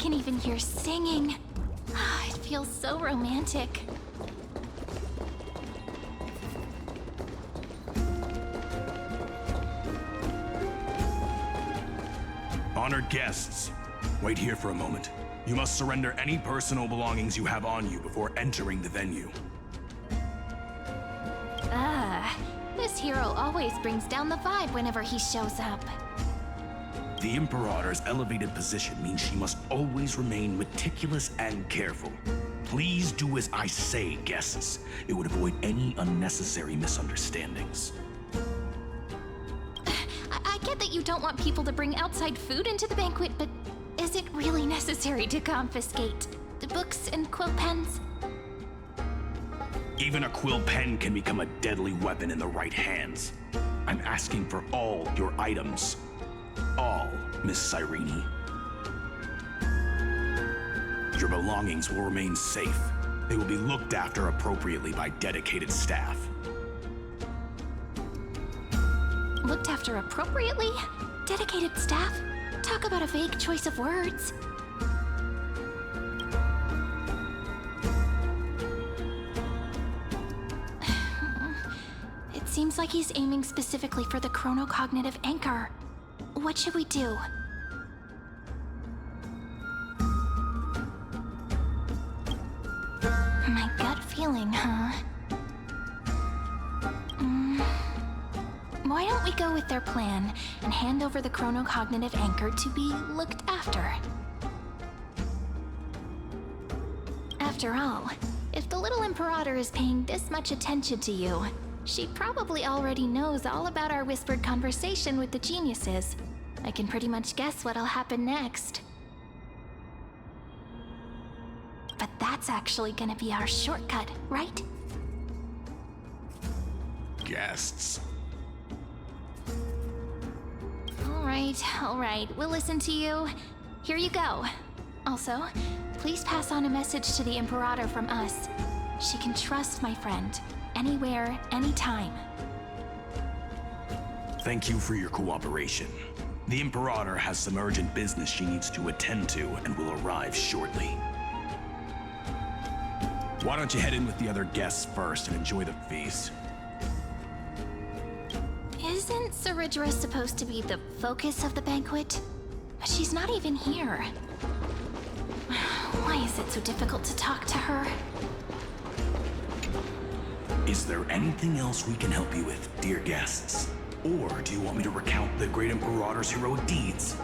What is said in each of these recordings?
can even hear singing. It feels so romantic. Honored guests, wait here for a moment. You must surrender any personal belongings you have on you before entering the venue. This hero always brings down the vibe whenever he shows up. The Imperator's elevated position means she must always remain meticulous and careful. Please do as I say, guests. It would avoid any unnecessary misunderstandings. I get that you don't want people to bring outside food into the banquet, but is it really necessary to confiscate the books and quill pens? Even a quill pen can become a deadly weapon in the right hands. I'm asking for all your items. All, Miss Cyrene. Your belongings will remain safe. They will be looked after appropriately by dedicated staff. Looked after appropriately? Dedicated staff? Talk about a vague choice of words. It seems like he's aiming specifically for the chronocognitive anchor. What should we do? My gut feeling, huh? Why don't we go with their plan and hand over the chronocognitive anchor to be looked after? After all, if the little Imperator is paying this much attention to you, she probably already knows all about our whispered conversation with the geniuses. I can pretty much guess what'll happen next. But that's actually gonna be our shortcut, right? Guests. All right, we'll listen to you. Here you go. Also, please pass on a message to the Imperator from us. She can trust my friend, anywhere, anytime. Thank you for your cooperation. The Imperator has some urgent business she needs to attend to and will arrive shortly. Why don't you head in with the other guests first and enjoy the feast? Isn't Saridra supposed to be the focus of the banquet? But she's not even here. Why is it so difficult to talk to her? Is there anything else we can help you with, dear guests? Or do you want me to recount the great Imperator's heroic deeds?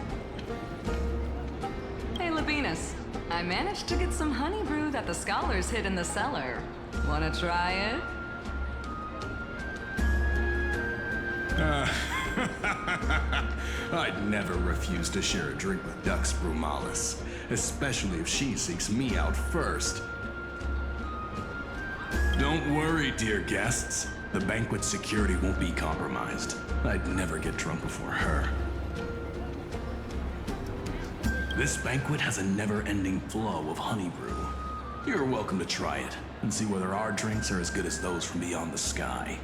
Hey, Labinas. I managed to get some honey brew that the scholars hid in the cellar. Wanna try it? I'd never refuse to share a drink with Dux Brumalis, especially if she seeks me out first. Don't worry, dear guests. The banquet security won't be compromised. I'd never get drunk before her. This banquet has a never-ending flow of honey brew. You're welcome to try it and see whether our drinks are as good as those from beyond the sky.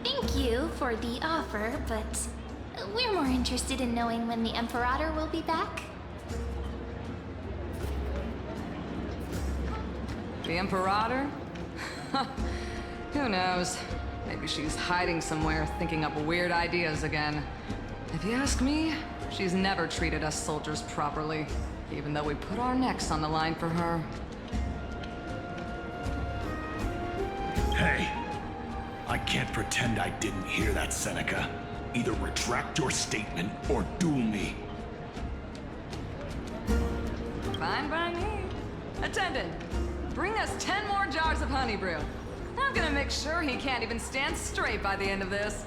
Thank you for the offer, but we're more interested in knowing when the Imperator will be back. The Imperator? Who knows? Maybe she's hiding somewhere, thinking up weird ideas again. If you ask me, she's never treated us soldiers properly, even though we put our necks on the line for her. Hey, I can't pretend I didn't hear that, Seneca. Either retract your statement or duel me. Fine by me. Attendant, bring us 10 more jars of honey brew. I'm gonna make sure he can't even stand straight by the end of this.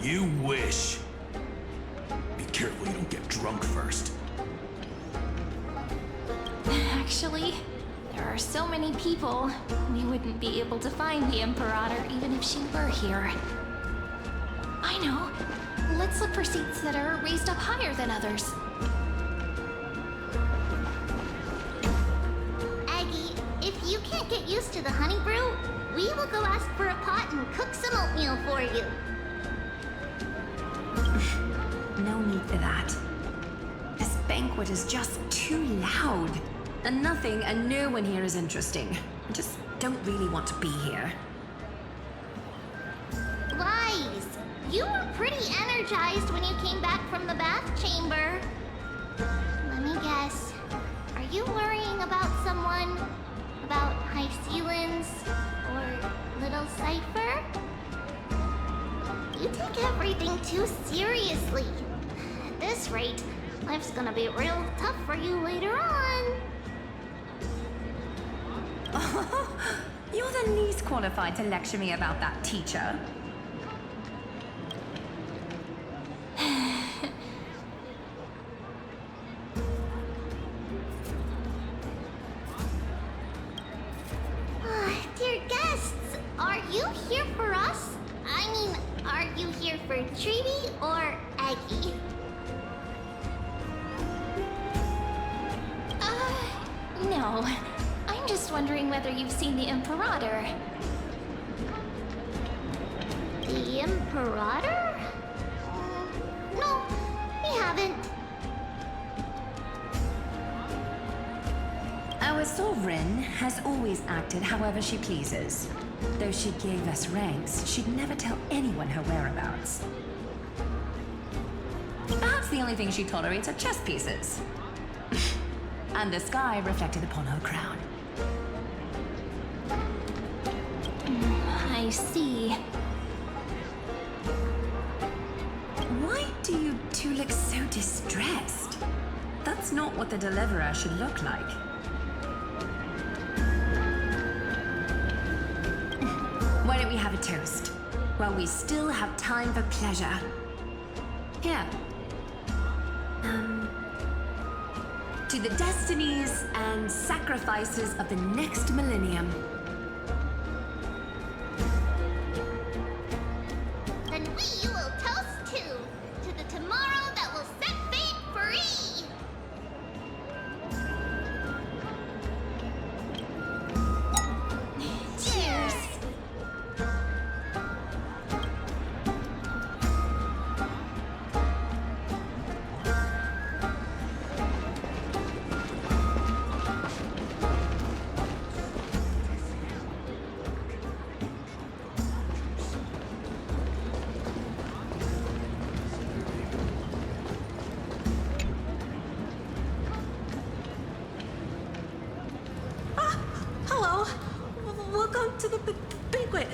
You wish. Be careful you don't get drunk first. Actually, there are so many people, we wouldn't be able to find the Imperator even if she were here. I know. Let's look for seats that are raised up higher than others. Aggie, if you can't get used to the honey brew, we will go ask for a pot and cook some oatmeal for you. No need for that. This banquet is just too loud. And nothing and no one here is interesting. I just don't really want to be here. Lies! You were pretty energized when you came back from the bath chamber. Let me guess. Are you worrying about someone? About High Sealins? Or Little Cypher? You take everything too seriously. At this rate, life's gonna be real tough for you later on. You're the least qualified to lecture me about that, teacher. Dear guests, are you here for us? I mean, are you here for Treaty or Aggie? No. I'm just wondering whether you've seen the Imperator. The Imperator? No, we haven't. Our sovereign has always acted however she pleases. Though she gave us ranks, she'd never tell anyone her whereabouts. Perhaps the only thing she tolerates are chess pieces. And the sky reflected upon her crown. I see. Why do you two look so distressed? That's not what the deliverer should look like. Why don't we have a toast? While we still have time for pleasure. Here. To the destinies and sacrifices of the next millennium. Then we will toast to the tomorrow that will set fate free. Cheers. Hello. Welcome to the banquet.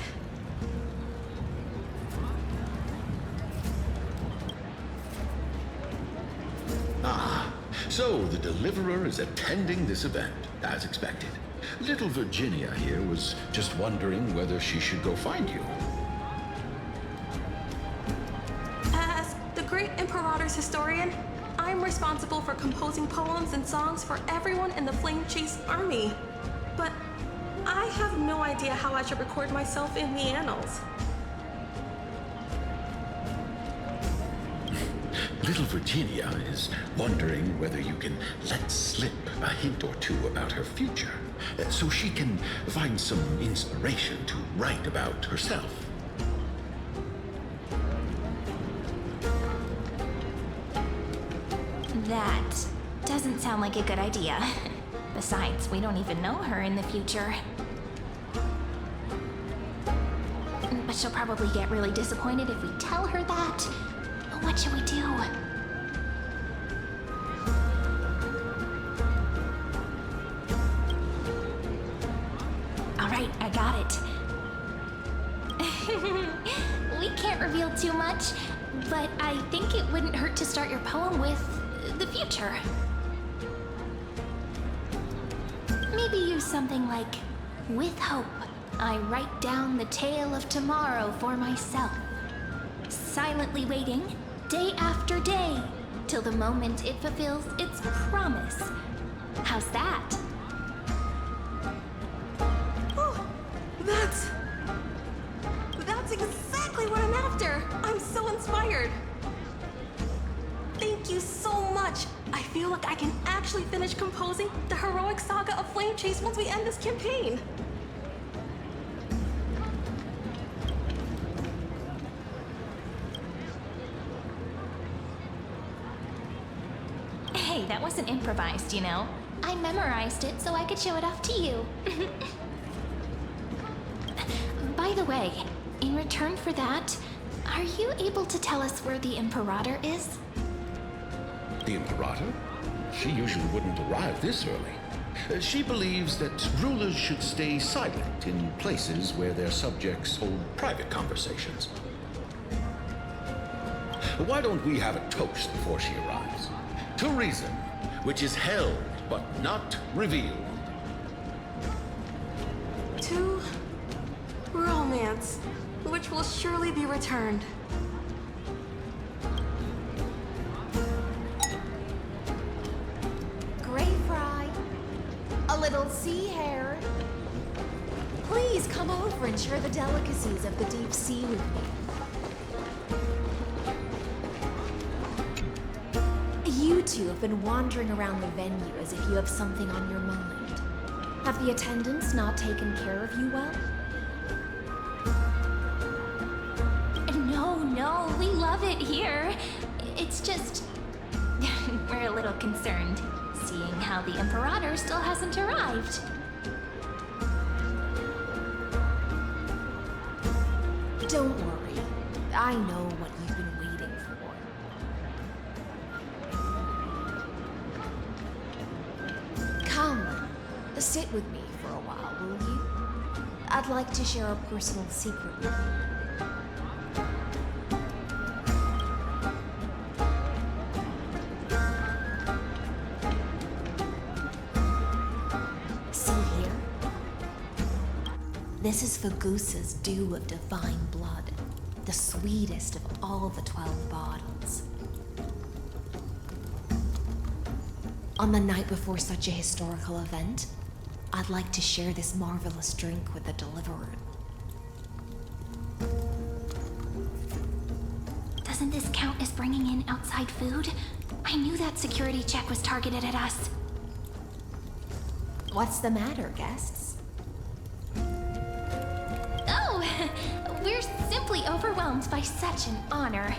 So the Deliverer is attending this event, as expected. Little Virginia here was just wondering whether she should go find you. As the great Imperator's historian, I'm responsible for composing poems and songs for everyone in the Flame Chase army. But I have no idea how I should record myself in the annals. Little Virginia is wondering whether you can let slip a hint or two about her future, so she can find some inspiration to write about herself. That doesn't sound like a good idea. Besides, we don't even know her in the future. But she'll probably get really disappointed if we tell her that. What should we do? All right, I got it. We can't reveal too much, but I think it wouldn't hurt to start your poem with the future. Maybe use something like, with hope, I write down the tale of tomorrow for myself. silently waiting, day after day, till the moment it fulfills its promise. How's that? Oh, that's exactly what I'm after. I'm so inspired. Thank you so much. I feel like I can actually finish composing the heroic saga of Flame Chase once we end this campaign. Hey, that wasn't improvised, you know. I memorized it so I could show it off to you. By the way, in return for that, are you able to tell us where the Imperator is? The Imperator? She usually wouldn't arrive this early. She believes that rulers should stay silent in places where their subjects hold private conversations. Why don't we have a toast before she arrives? To reason, which is held but not revealed. To romance, which will surely be returned. Gray fry, a little sea hare. Please come over and share the delicacies of the deep sea with me. You two have been wandering around the venue as if you have something on your mind. Have the attendants not taken care of you well? No, we love it here. It's just... we're a little concerned, seeing how the Imperator still hasn't arrived. Don't worry. I know what you've been waiting for. Come, sit with me for a while, will you? I'd like to share a personal secret with you. This is Fagusa's dew of divine blood, the sweetest of all the 12 bottles. On the night before such a historical event, I'd like to share this marvelous drink with the Deliverer. Doesn't this count as bringing in outside food? I knew that security check was targeted at us. What's the matter, guests? We're simply overwhelmed by such an honor.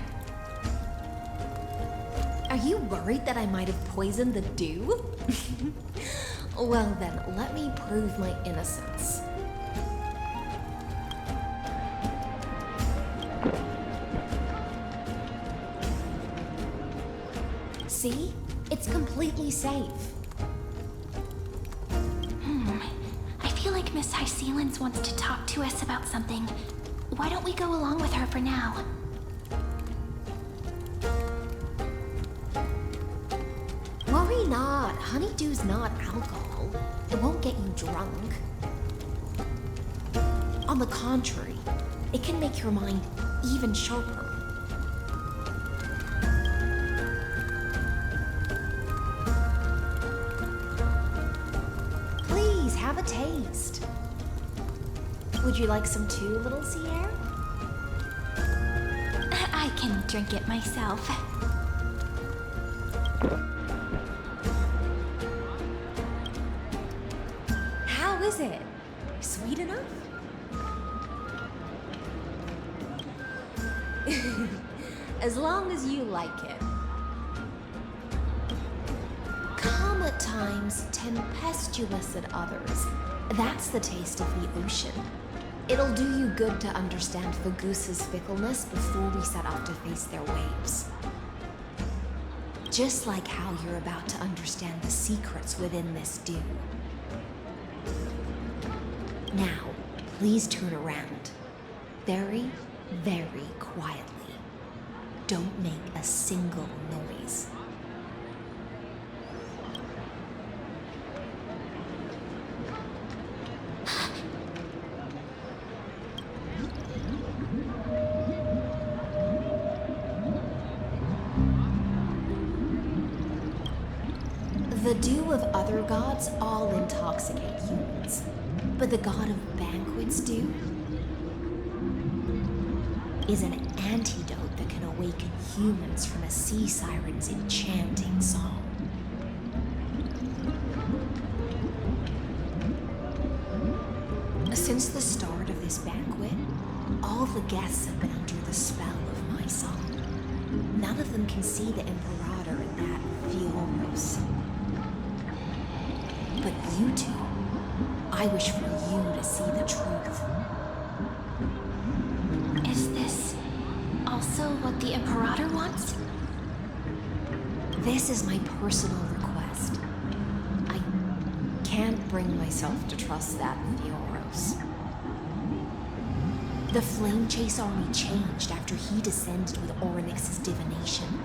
Are you worried that I might have poisoned the dew? Well then, let me prove my innocence. See? It's completely safe. I feel like Miss Hysealence wants to talk to us about something. Why don't we go along with her for now? Worry not. Honeydew's not alcohol. It won't get you drunk. On the contrary, it can make your mind even sharper. Please, have a taste. Would you like some too, little sea air? I can drink it myself. How is it? Sweet enough? As long as you like it. Calm at times, tempestuous at others. That's the taste of the ocean. It'll do you good to understand Fagusa's fickleness before we set off to face their waves. Just like how you're about to understand the secrets within this dew. Now, please turn around. Very, very quietly. Don't make a single noise. dew of other gods all intoxicate humans, but the god of banquets dew is an antidote that can awaken humans from a sea siren's enchanting song. Since the start of this banquet, all the guests have been under the spell of my song. None of them can see the Imperator in that Fioros. But you two, I wish for you to see the truth. Is this also what the Imperator wants? This is my personal request. I can't bring myself to trust that Fioros. The Flame Chase army changed after he descended with Orynyx's divination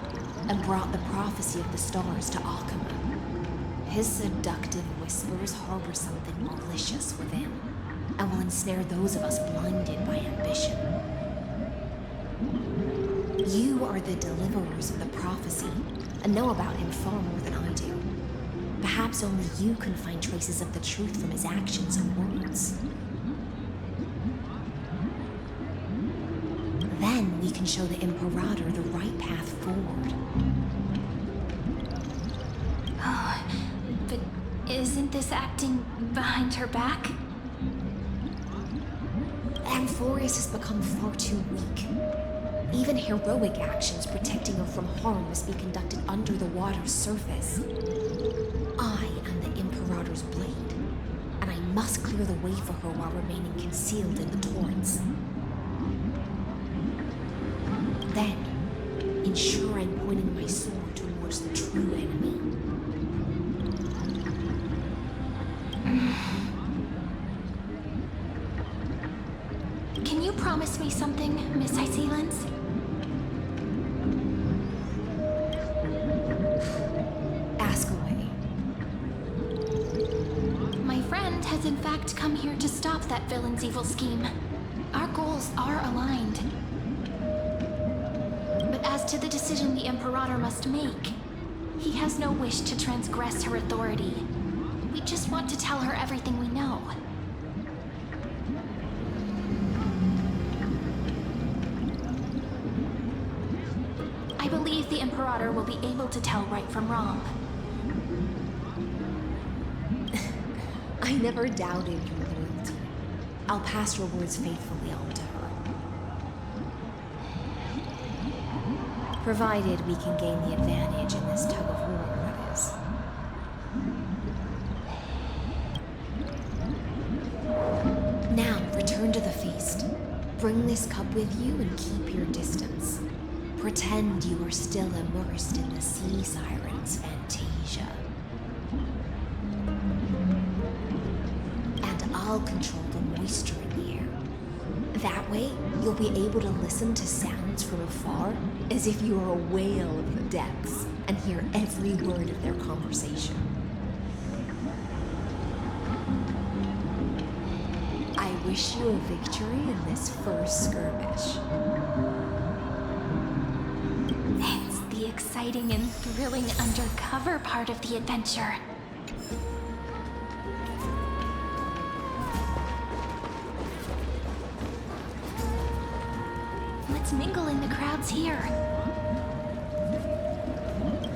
and brought the prophecy of the stars to Akama. His seductive whispers harbor something malicious within and will ensnare those of us blinded by ambition. You are the deliverers of the prophecy and know about him far more than I do. Perhaps only you can find traces of the truth from his actions and words. Then we can show the Imperator the right path forward. Oh, but isn't this acting behind her back? Amphorius has become far too weak. Even heroic actions protecting her from harm must be conducted under the water's surface. I am the Imperator's blade, and I must clear the way for her while remaining concealed in the torrents. Then, ensure I'm pointing my sword towards the true enemy. Can you promise me something, Miss Icelens? Ask away. My friend has in fact come here to stop that villain's evil scheme. Our goals are aligned. But as to the decision the Imperator must make, he has no wish to transgress her authority. We just want to tell her everything we know. I believe the Imperator will be able to tell right from wrong. I never doubted your loyalty. I'll pass your words faithfully on to her. Provided we can gain the advantage in this tug of war, that is. Now, return to the feast. Bring this cup with you and keep your distance. Pretend you are still immersed in the sea siren's fantasia. And I'll control the moisture in the air. That way, you'll be able to listen to sounds from afar as if you were a whale of the depths and hear every word of their conversation. I wish you a victory in this first skirmish. It's the exciting and thrilling undercover part of the adventure. Let's mingle in the crowds here.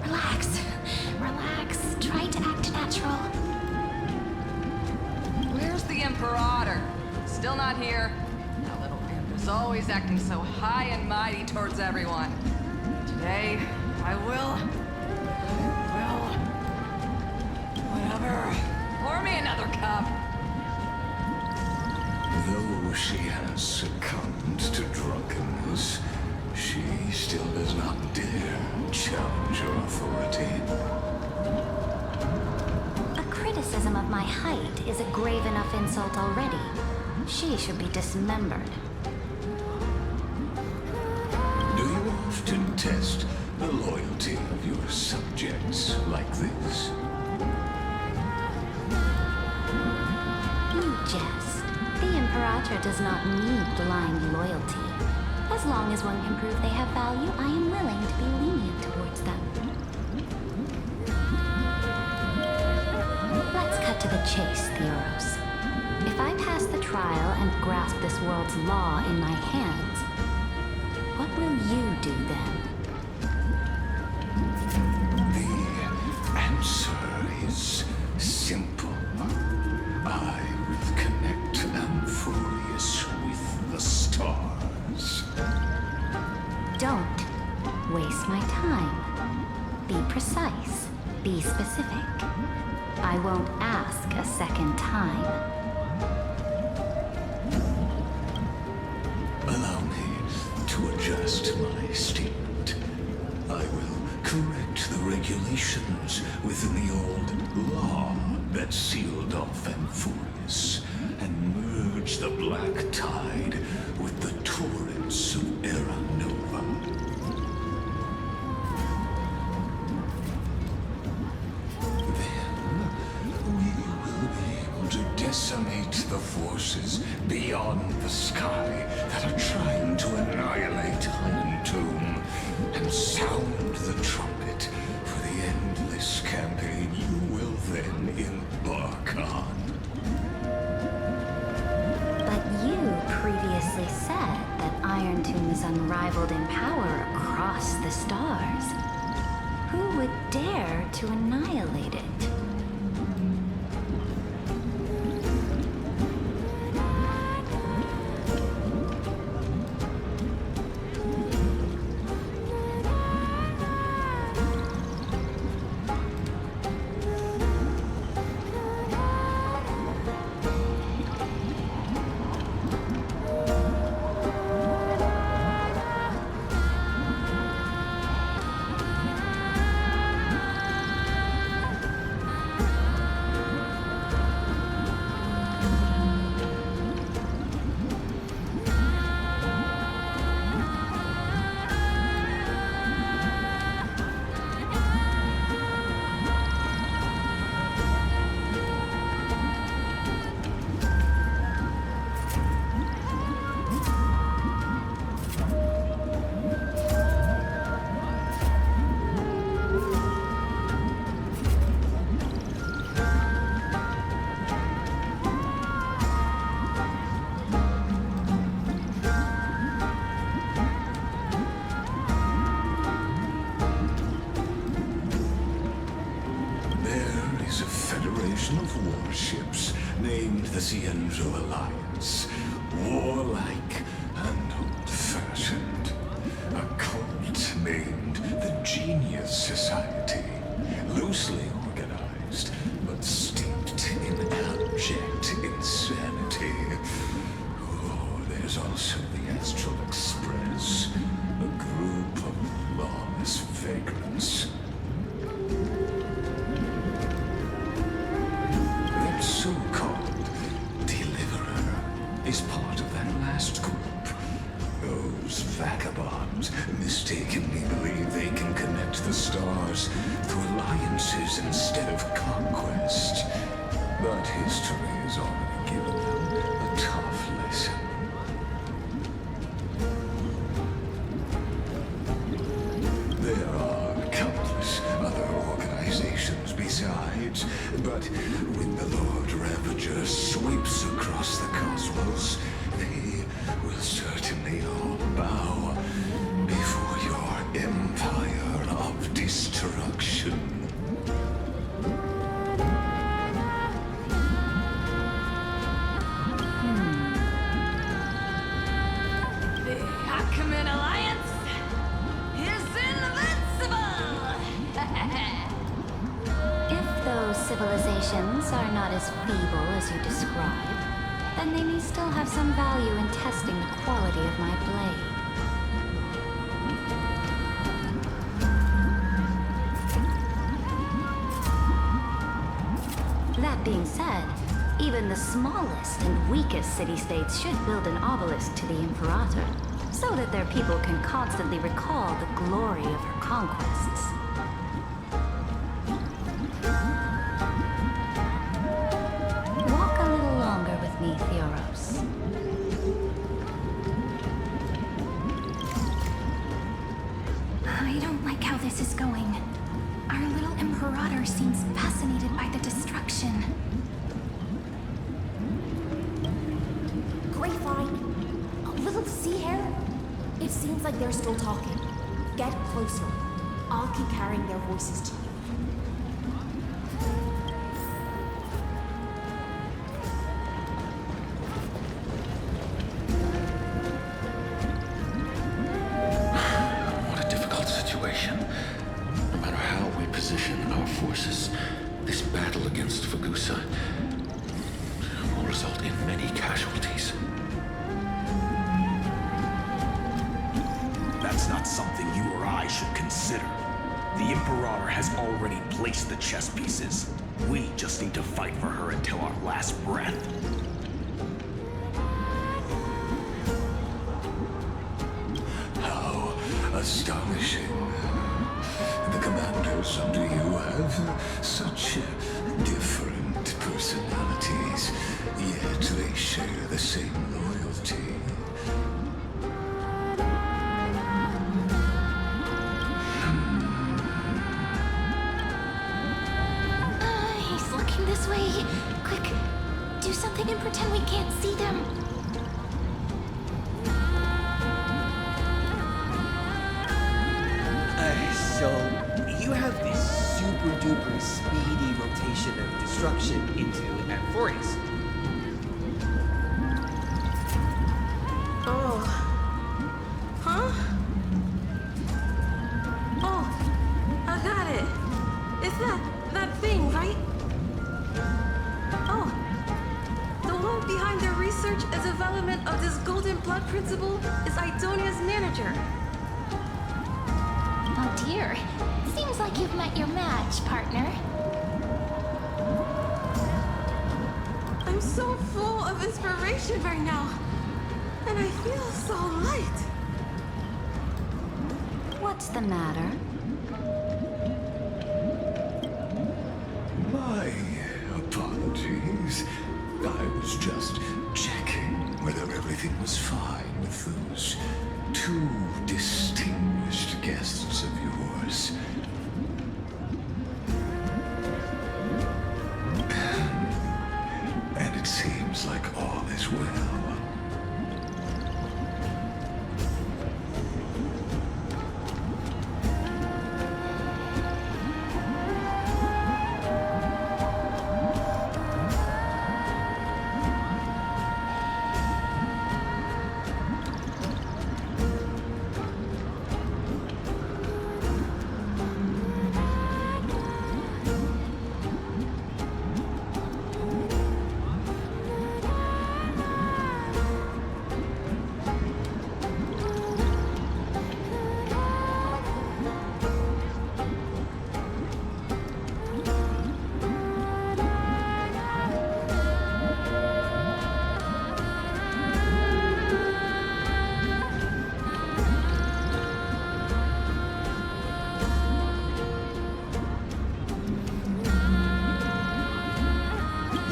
Relax. Relax. Try to act natural. Where's the Imperator? Still not here. That little imp is always acting so high and mighty towards everyone. Today, I will... Whatever. Pour me another cup. Though she has succumbed to drunkenness, she still does not dare challenge your authority. A criticism of my height is a grave enough insult already. She should be dismembered. Do you often test the loyalty of your subjects like this? You jest. The Imperator does not need blind loyalty. As long as one can prove they have value, I am willing to be lenient towards them. to the chase, Theoros. If I pass the trial and grasp this world's law in my hands, what will you do then? The answer is simple. I will connect Amphorius with the stars. Don't waste my time. Be precise. Be specific. I won't ask a second time. Allow me to adjust my statement. I will correct the regulations within the old law that sealed off Amphorius and merge the black tide with the torrents of Era Nova. Then we will be able to decimate the forces beyond the sky that are trying to annihilate Iron Tomb and sound the trumpet for the endless campaign you will then embark on. But you previously said that Iron Tomb is unrivaled in power across the stars. Who would dare to annihilate it? Of warships named the Cienzo Alliance. Warlike and old-fashioned. A cult named the Genius Society. Loosely organized, but steeped in abject insanity. Oh, there's also the Astral Express. A group of lawless vagrants. So-called Deliverer is part of that last group. Those vagabonds mistakenly believe they can connect the stars through alliances instead of conquest. But history has already given them a tough lesson. There are countless other organizations besides, but when the Lord Ravager sweeps across the cosmos, they will certainly all bow before your empire of destruction. The Achaemenid Alliance is invincible! If those civilizations are not as feeble as you describe, then they may still have some value in testing the quality of my blade. That being said, even the smallest and weakest city-states should build an obelisk to the Imperator, so that their people can constantly recall the glory of her conquests. Walk a little longer with me, Theoros. I don't like how this is going. Our little Imperator seems fascinated by the destruction. It seems like they're still talking. Get closer. I'll keep carrying their voices to you. What a difficult situation. No matter how we position our forces, this battle against Fagusa will result in many casualties. That's not something you or I should consider. The Imperator has already placed the chess pieces. We just need to fight for her until our last breath. How astonishing. The commanders under you have such different personalities, yet they share the same loyalty. He's looking this way. Quick, do something and pretend we can't see them. So, you have this super duper speedy rotation of destruction into Amphoreus. Oh. Huh? Oh, I got it. It's that thing, right? Oh. The one behind their research and development of this golden blood principle is Idonia's manager. Oh dear. Seems like you've met your match, partner. I'm so full of inspiration right now. And I feel so light. What's the matter? My apologies. I was just checking whether everything was fine with those two distinguished guests of yours. And it seems like all is well.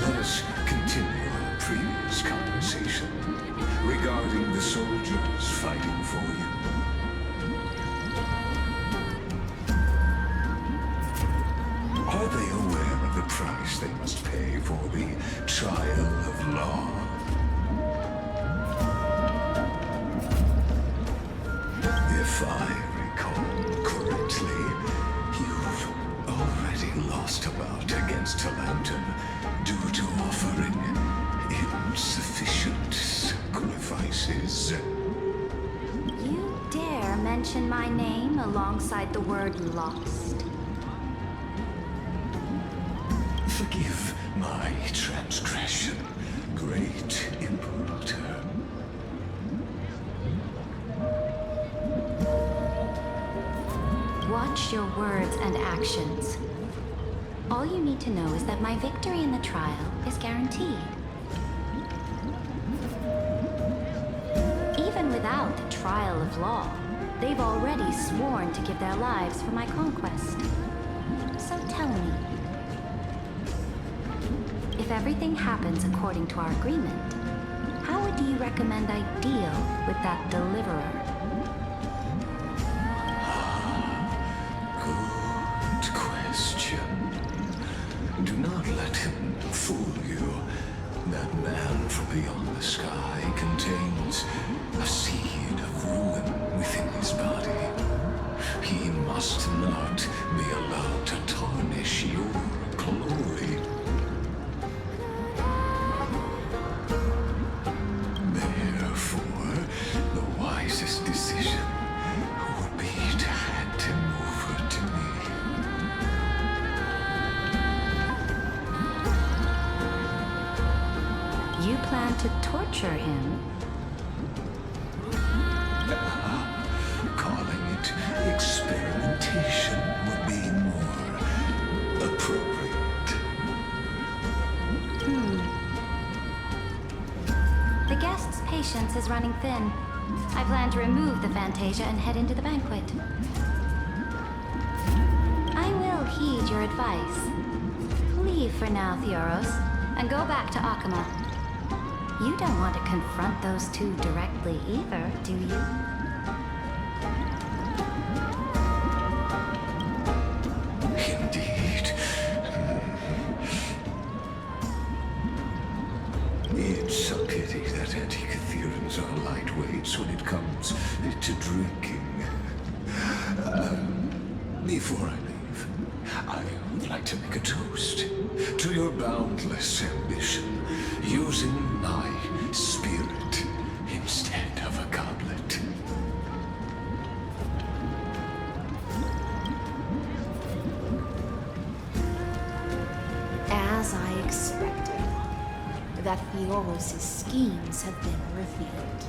Let us continue our previous conversation regarding the soldiers fighting for you. Are they aware of the price they must pay for the trial of law? If I recall correctly, you've already lost a bout against Talanton due to offering insufficient sacrifices. You dare mention my name alongside the word lost? Forgive my transgression, great Imperator. Watch your words and actions. All you need to know is that my victory in the trial is guaranteed. Even without the trial of law, they've already sworn to give their lives for my conquest. So tell me, if everything happens according to our agreement, how would you recommend I deal with that deliverer? Good question. Do not let him fool you. That man from beyond the sky contains a seed of ruin within his body. He must not be allowed to tarnish your glory. Therefore, the wisest decision would be to hand him over to me. You plan to torture him? Calling it experimentation would be more appropriate. The guest's patience is running thin. I plan to remove the Fantasia and head into the banquet. I will heed your advice. Leave for now, Theoros, and go back to Akama. You don't want to confront those two directly either, do you? Indeed. It's a pity that anti-Catherians are lightweights when it comes to drinking. Before I leave, I would like to make a toast to your boundless ambition, using my spirit instead of a goblet. As I expected, that Theoros' schemes have been revealed.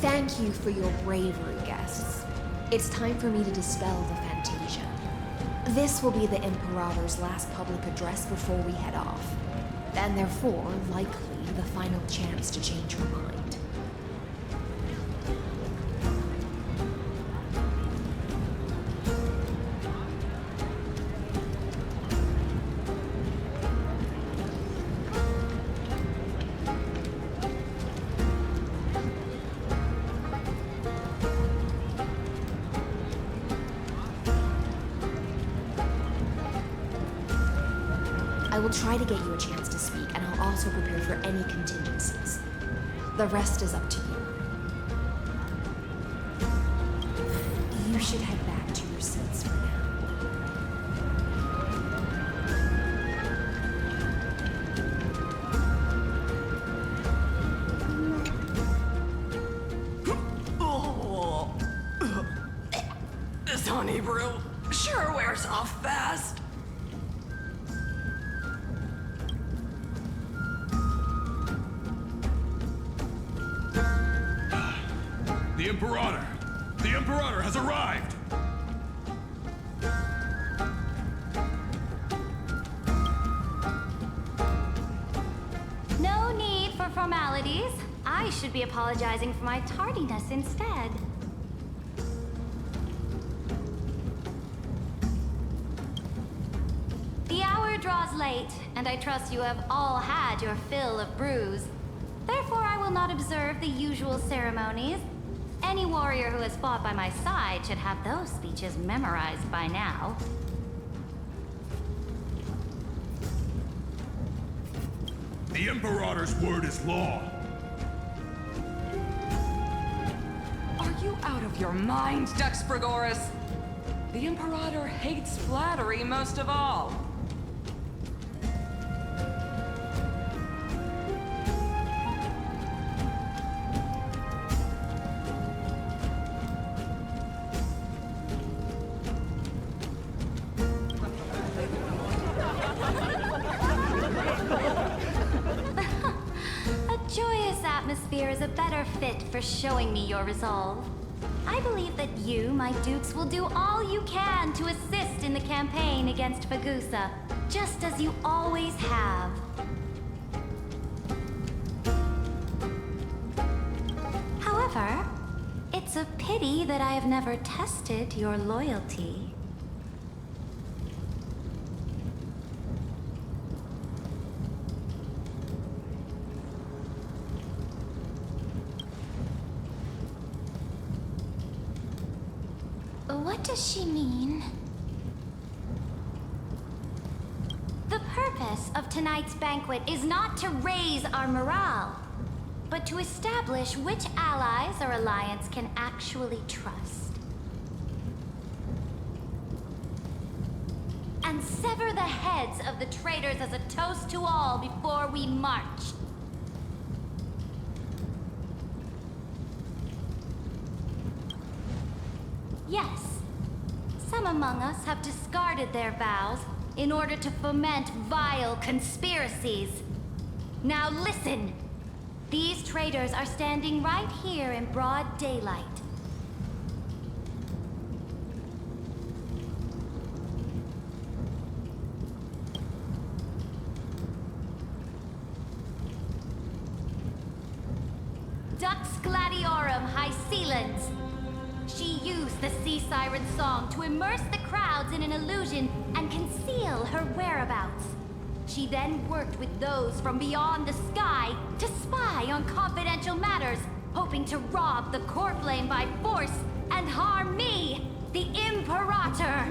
Thank you for your bravery, guests. It's time for me to dispel the Fantasia. This will be the Imperator's last public address before we head off, and therefore, likely, the final chance to change her mind. I will try to get you a chance to speak, and I'll also prepare for any contingencies. The rest is up to you. You should head back to your seats for now. This honey brew sure wears off fast. The Imperator! The Imperator has arrived! No need for formalities. I should be apologizing for my tardiness instead. The hour draws late, and I trust you have all had your fill of brews. Therefore, I will not observe the usual ceremonies. Any warrior who has fought by my side should have those speeches memorized by now. The Imperator's word is law. Are you out of your mind, Dux Frigoris? The Imperator hates flattery most of all. Atmosphere is a better fit for showing me your resolve. I believe that you, my dukes, will do all you can to assist in the campaign against Fagusa, just as you always have. However, it's a pity that I have never tested your loyalty. What does she mean? The purpose of tonight's banquet is not to raise our morale. but to establish which allies our alliance can actually trust. And sever the heads of the traitors as a toast to all before we march. Yes, some among us have discarded their vows in order to foment vile conspiracies. Now listen! These traitors are standing right here in broad daylight. Dux Gladiorum Hycelens. She used the sea siren song to immerse the crowds in an illusion and conceal her whereabouts. She then worked with those from beyond the sky to spy on confidential matters, hoping to rob the core flame by force and harm me, the Imperator.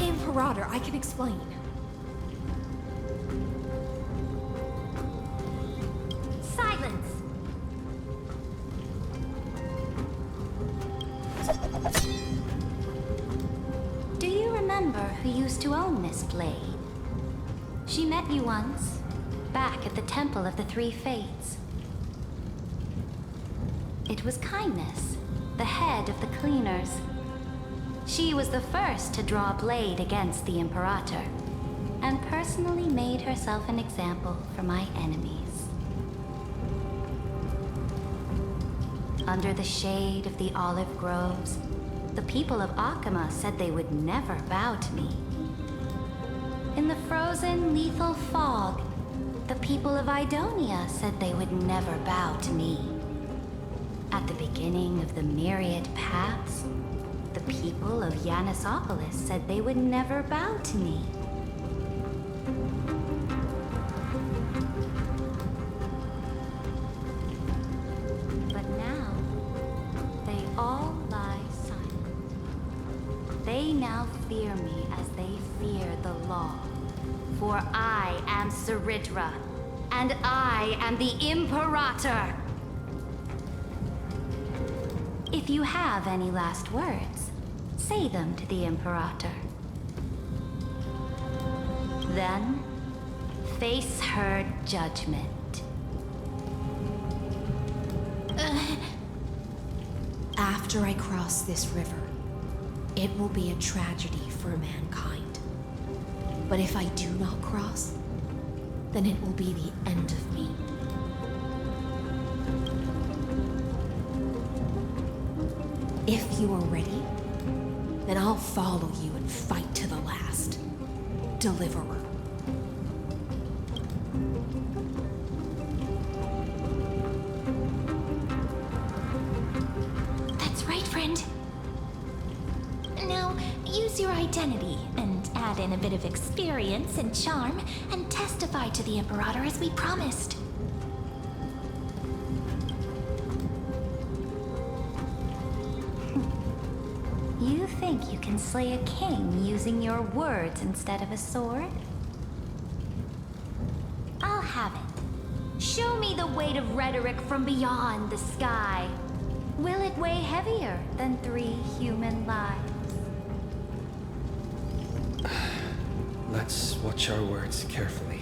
Imperator, I can explain. Silence! Do you remember who used to own this blade? She met you once, back at the Temple of the Three Fates. It was Kindness, the head of the cleaners. She was the first to draw a blade against the Imperator, and personally made herself an example for my enemies. Under the shade of the olive groves, the people of Akama said they would never bow to me. In the frozen, lethal fog, the people of Idonia said they would never bow to me. At the beginning of the myriad paths, the people of Yanisopolis said they would never bow to me. But now, they all lie silent. They now fear me as they fear the law. For I am Saridra, and I am the Imperator. If you have any last words, say them to the Imperator. Then, face her judgment. After I cross this river, it will be a tragedy for mankind. But if I do not cross, then it will be the end of me. If you are ready, then I'll follow you and fight to the last. Deliverer. That's right, friend. Now, use your identity and add in a bit of experience and charm and testify to the Imperator as we promised. You think you can slay a king using your words instead of a sword? I'll have it. Show me the weight of rhetoric from beyond the sky. Will it weigh heavier than 3 human lives? Let's watch our words carefully.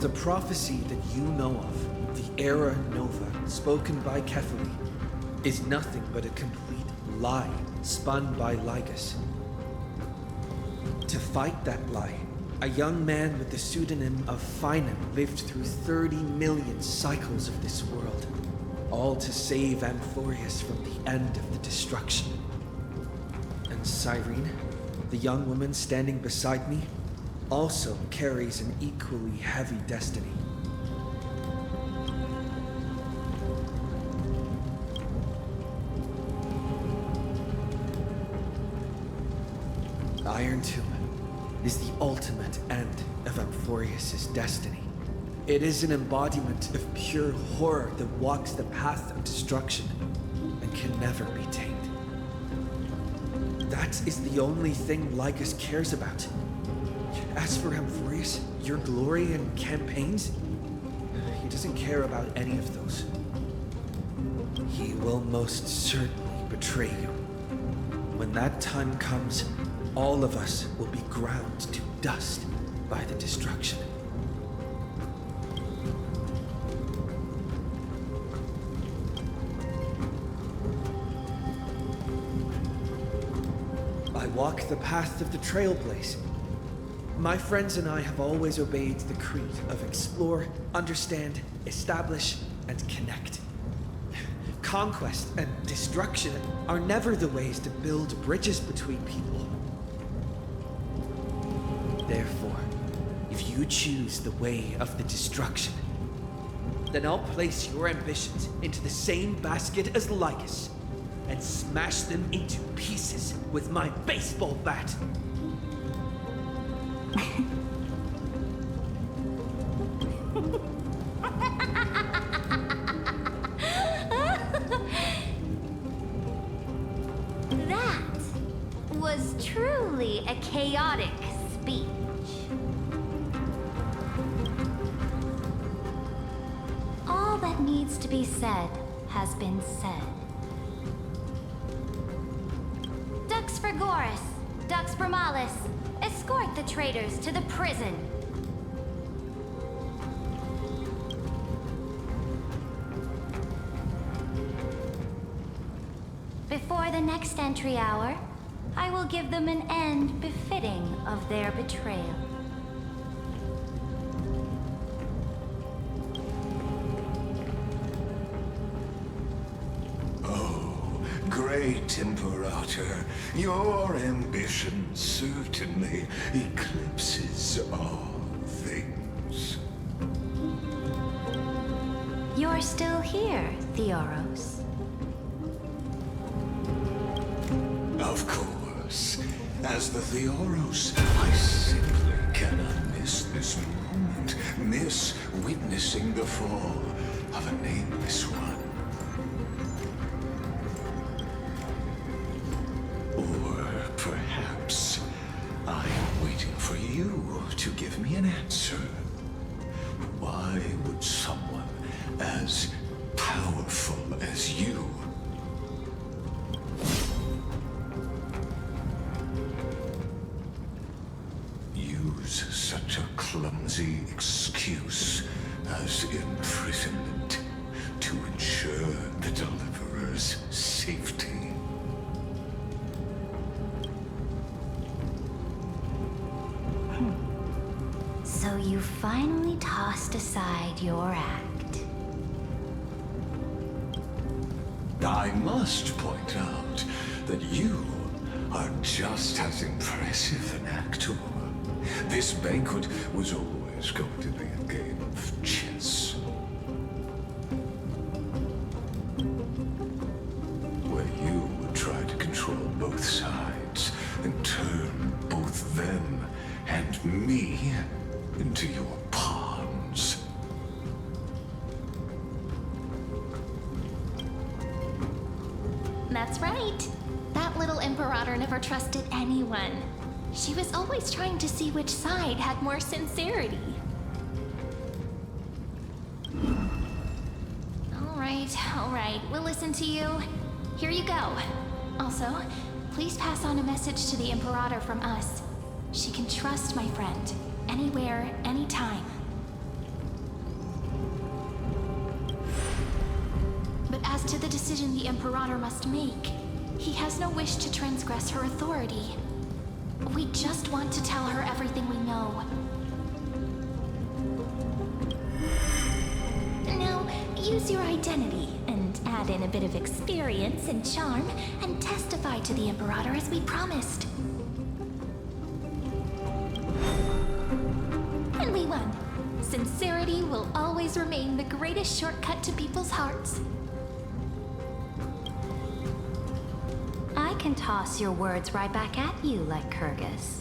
the prophecy that you know of, the Era Nova, spoken by Kefali, is nothing but a complete lie spun by Lygus. To fight that lie, a young man with the pseudonym of Finan lived through 30 million cycles of this world, all to save Amphorius from the end of the destruction. And Cyrene, the young woman standing beside me, also carries an equally heavy destiny. Iron Tomb is the ultimate end of Amphorius' destiny. It is an embodiment of pure horror that walks the path of destruction and can never be tamed. That is the only thing Lycus cares about. As for Amphorius, your glory and campaigns, he doesn't care about any of those. He will most certainly betray you. When that time comes, all of us will be ground to dust by the destruction. I walk the path of the Trailblaze. My friends and I have always obeyed the creed of explore, understand, establish, and connect. Conquest and destruction are never the ways to build bridges between people. Therefore, if you choose the way of the destruction, then I'll place your ambitions into the same basket as Lycus and smash them into pieces with my baseball bat. That was truly a chaotic speech. All that needs to be said has been said. Dux Frigoris, Dux Bromalis, escort the traitors to the prison. Before the next entry hour, I will give them an end befitting of their betrayal. Oh, great Imperator, your ambition certainly eclipses all things. You're still here, Theoros. Of course. As the Theoros, I simply cannot miss this moment, miss witnessing the fall of a nameless one. Or perhaps I am waiting for you to give me an answer. Why would someone as powerful as you use such a clumsy excuse as imprisonment to ensure the Deliverer's safety? So you finally tossed aside your act. I must point out that you are just as impressive an actor. This banquet was always going to be a game of chess, where you would try to control both sides and turn both them and me into your pawns. That's right. That little Imperator never trusted anyone. She was always trying to see which side had more sincerity. All right, we'll listen to you. Here you go. Also, please pass on a message to the Imperator from us. She can trust my friend, anywhere, anytime. decision the Imperator must make. He has no wish to transgress her authority. We just want to tell her everything we know. Now, use your identity and add in a bit of experience and charm and testify to the Imperator as we promised. And we won. Sincerity will always remain the greatest shortcut to people's hearts. I can toss your words right back at you like Kyrgyz.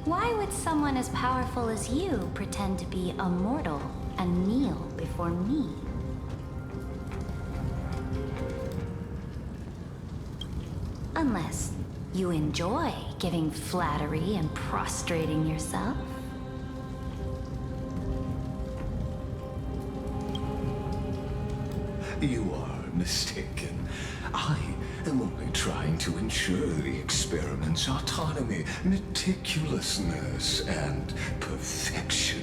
Why would someone as powerful as you pretend to be a mortal and kneel before me? Unless you enjoy giving flattery and prostrating yourself. You are mistaken. I am only trying to ensure the experiment's autonomy, meticulousness, and perfection,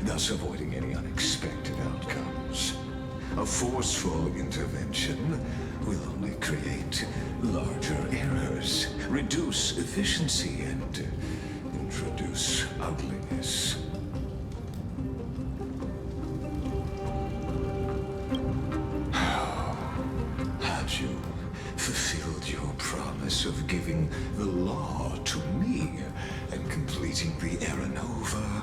thus avoiding any unexpected outcomes. A forceful intervention will only create larger errors, reduce efficiency, and introduce ugliness. Had you fulfilled your promise of giving the law to me and completing the Aranova,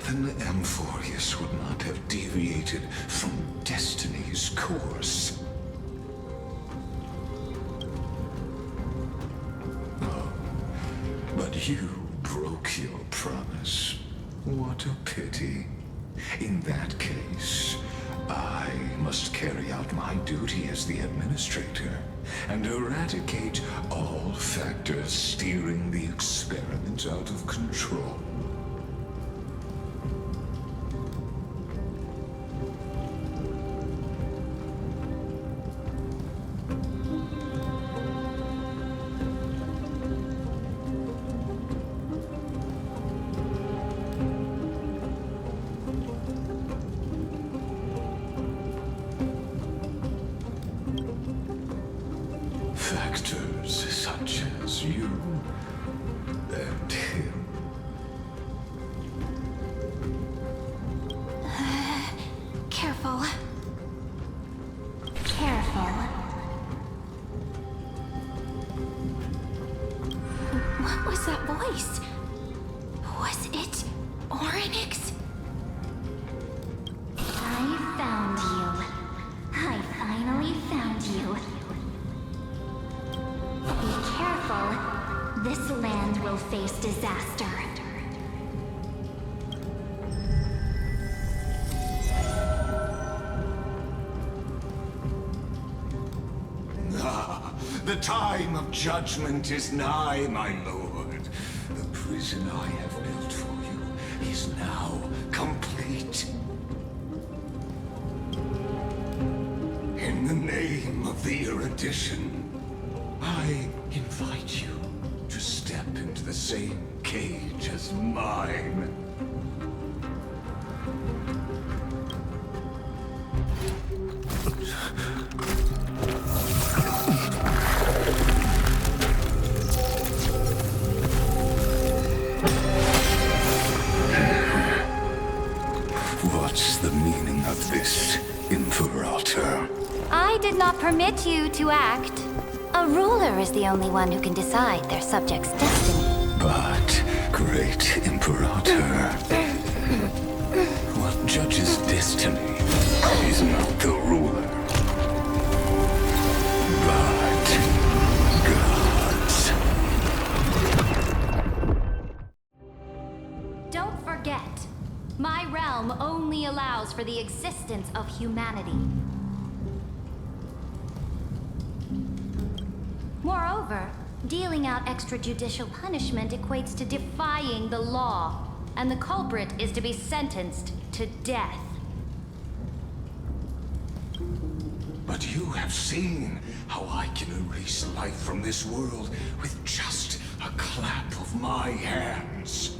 then Amphorius would not have deviated from destiny's course. Oh, but you broke your promise. What a pity. In that case, I must carry out my duty as the administrator and eradicate all factors steering the experiment out of control. Factors such as you and him. Careful. Careful. What was that voice? Was it Orynyx? I found you. I finally found you. Be careful. This land will face disaster. Ah, the time of judgment is nigh, my lord. The prison I have built for you is now complete. In the name of the erudition, I invite you to step into the same cage as mine. What's the meaning of this, Imperator? I did not permit you to act. A ruler is the only one who can decide their subject's destiny. But, great Imperator, what judges destiny is not the ruler, but gods. Don't forget, my realm only allows for the existence of humanity. Moreover, dealing out extrajudicial punishment equates to defying the law, and the culprit is to be sentenced to death. But you have seen how I can erase life from this world with just a clap of my hands.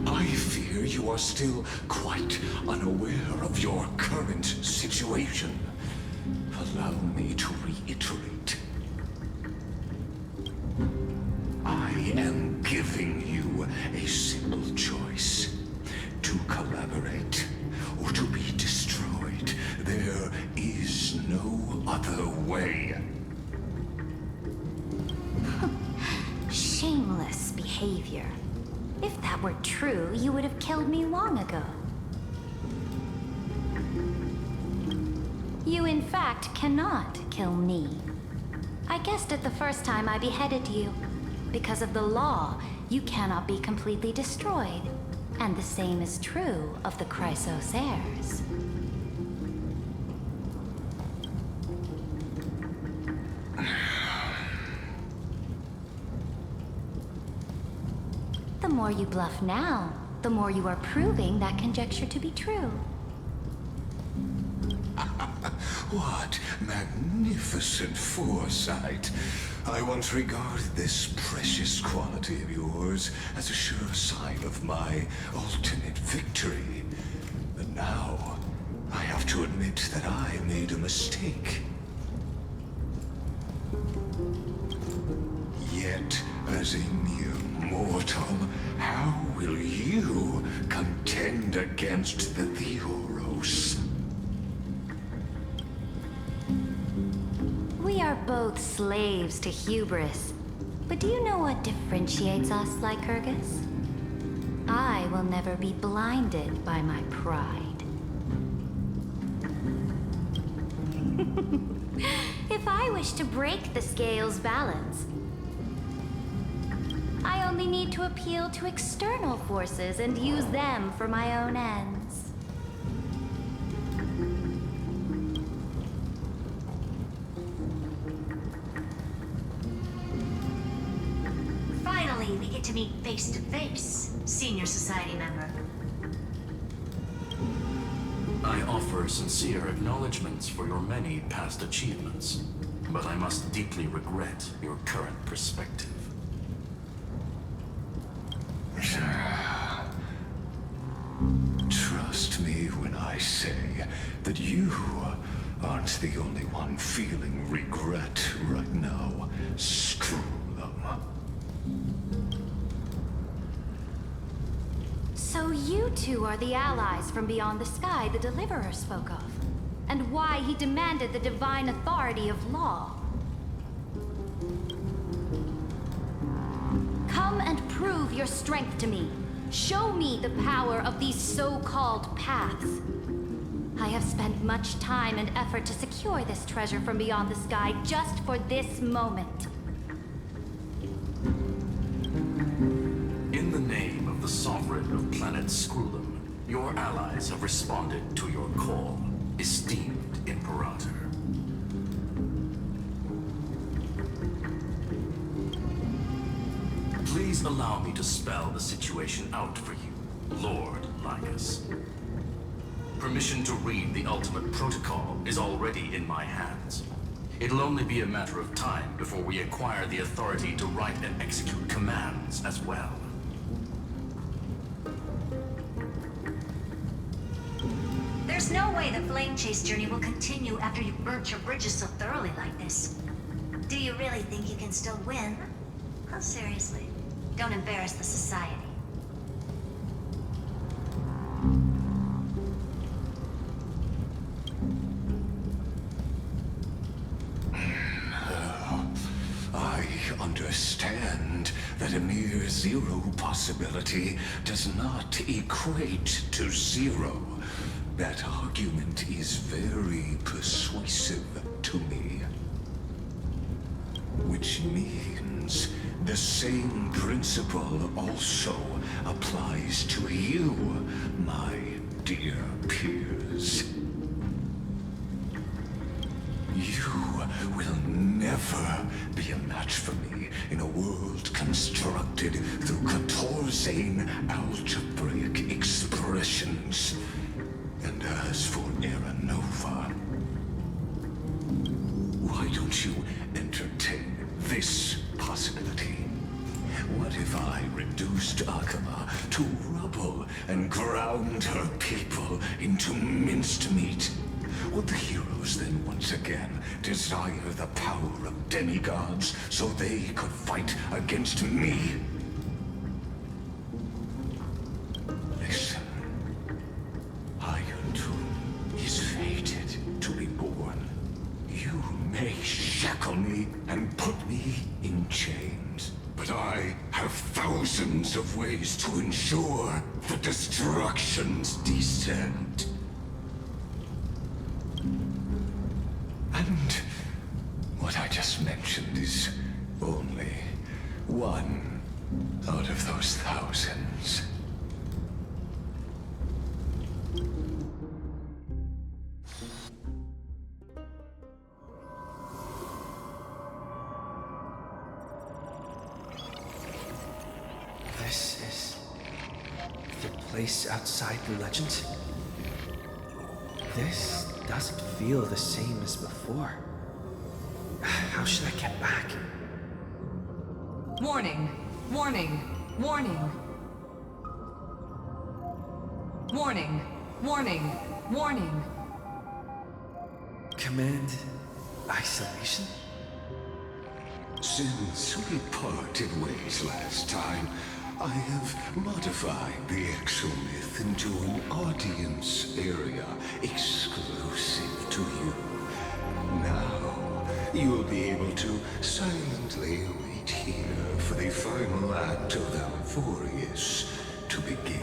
I fear you are still quite unaware of your current situation, allow me to reiterate. I am giving you a simple choice: to collaborate or to be destroyed. There is no other way. Shameless behavior. If that were true, you would have killed me long ago. You, in fact, cannot kill me. I guessed it the first time I beheaded you. Because of the law, you cannot be completely destroyed. And the same is true of the Chrysos heirs. The more you bluff now, the more you are proving that conjecture to be true. What magnificent foresight. I once regarded this precious quality of yours as a sure sign of my ultimate victory. But now, I have to admit that I made a mistake. Yet, as a mere mortal, how will you contend against the Theoros? We are both slaves to hubris. But do you know what differentiates us, Lycurgus? I will never be blinded by my pride. If I wish to break the scale's balance, I only need to appeal to external forces and use them for my own ends. Finally, we get to meet face to face, Senior Society member. I offer sincere acknowledgments for your many past achievements, but I must deeply regret your current perspective. Trust me when I say that you aren't the only one feeling regret right now. Screw them. So you two are the allies from beyond the sky the Deliverer spoke of, and why he demanded the divine authority of law. Come and prove your strength to me. Show me the power of these so-called paths. I have spent much time and effort to secure this treasure from beyond the sky just for this moment. In the name of the Sovereign of Planet Scrulum, your allies have responded to your call, esteemed Imperator. Please allow me to spell the situation out for you, Lord Lycus. Permission to read the ultimate protocol is already in my hands. It'll only be a matter of time before we acquire the authority to write and execute commands as well. There's no way the Flame Chase journey will continue after you've burnt your bridges so thoroughly like this. Do you really think you can still win? Oh, seriously. Don't embarrass the Society. I understand that a mere zero possibility does not equate to zero. That argument is very persuasive to me. Which means the same principle also applies to you, my dear peers. You will never be a match for me in a world constructed through Catorzane algebraic expressions. And as for Aranova, why don't you entertain this possibility? What if I reduced Akama to rubble and ground her people into minced meat? Would the heroes then once again desire the power of demigods so they could fight against me? Listen. Iron Tomb is fated to be born. You may shackle me and put me in chains, but I have thousands of ways to ensure the destruction's descent. And what I just mentioned is only one out of those thousands. This is the place outside the legends? This doesn't feel the same as before. How should I get back? Warning! Warning! Warning! Warning! Warning! Warning! Command isolation? Since we parted ways last time, I have modified the exomyth into an audience area exclusive to you. Now, you'll be able to silently wait here for the final act of Alphorius to begin.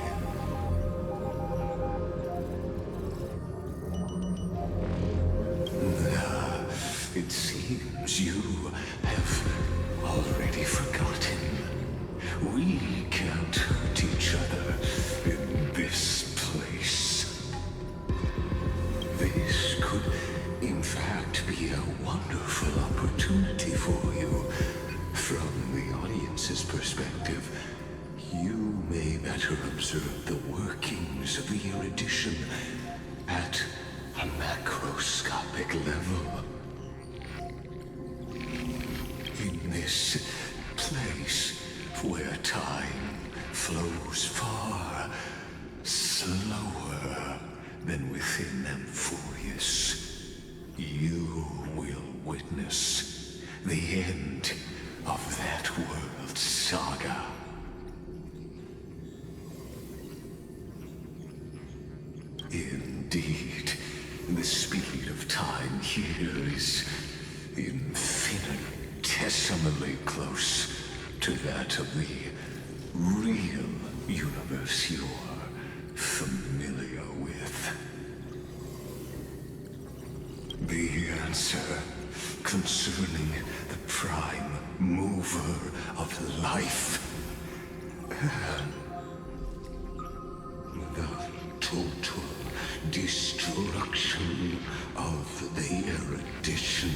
It seems you have already forgotten. We can't hurt each other in this place. This could, in fact, be a wonderful opportunity for you. From the audience's perspective, you may better observe the workings of the erudition at a macroscopic level. In this place where time flows far slower than within Amphorius, you will witness the end of that world's saga. Indeed, the speed of time here is infinitesimally close to that of the real universe you're familiar with. The answer concerning the prime mover of life and the total destruction of the erudition.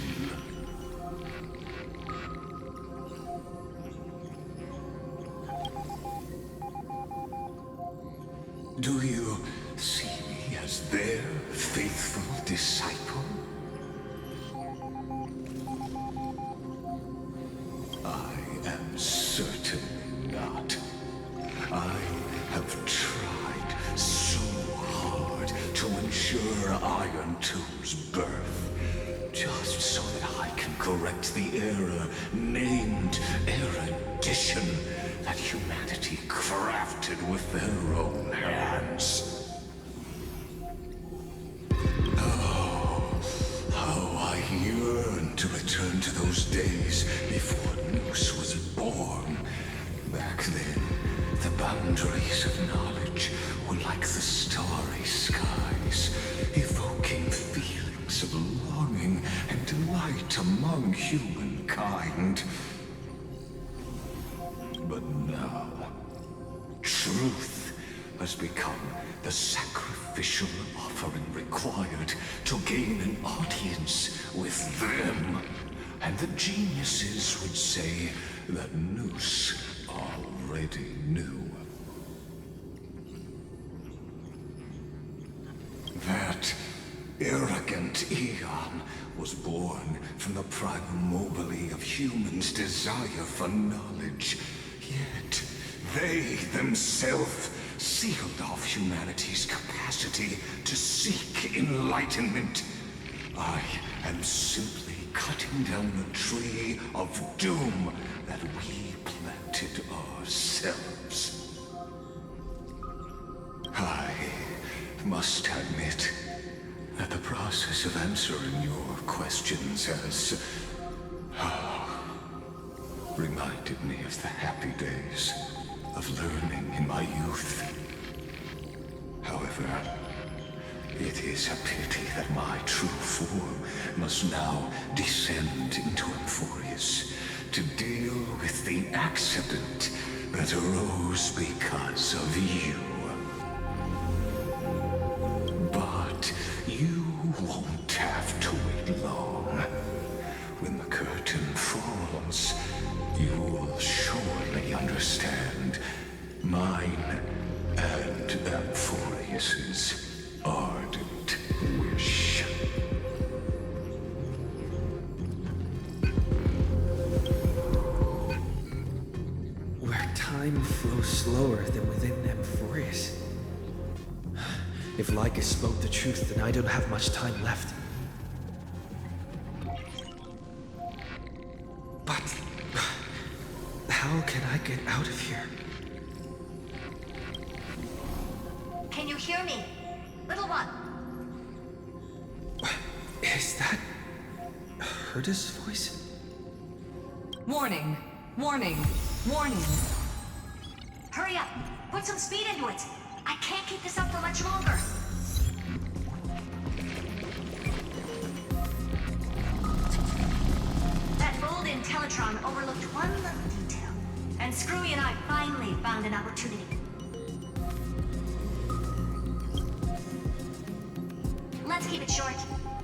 Do you see me as their faithful disciple? I am certainly not. I have tried so hard to ensure Iron Tomb's birth, just so that I can correct the error named erudition that humanity crafted with their own hands. Oh, how I yearn to return to those days before Noose was born. Back then, the boundaries of knowledge were like the starry skies, evoking feelings of longing and delight among humankind. But now, truth has become the sacrificial offering required to gain an audience with them. And the geniuses would say that Noose already knew. That arrogant Eon was born from the primal mobile of humans' desire for knowledge. Yet, they themselves sealed off humanity's capacity to seek enlightenment. I am simply cutting down a tree of doom that we planted ourselves. I must admit that the process of answering your questions has reminded me of the happy days of learning in my youth. However, it is a pity that my true form must now descend into Euphorius to deal with the accident that arose because of you. But you won't have to wait long. When the curtain falls, you'll surely understand mine and Euphorius's ardent wish. Where time flows slower than within Euphorius. If Lycus spoke the truth, then I don't have much time left. But how can I get out of here? Can you hear me? Little one. Is that Herta's voice? Warning! Warning! Warning! Hurry up! Put some speed into it! I can't keep this up for much longer! That old Intellitron overlooked one little detail, and Screwy and I finally found an opportunity. Let's keep it short.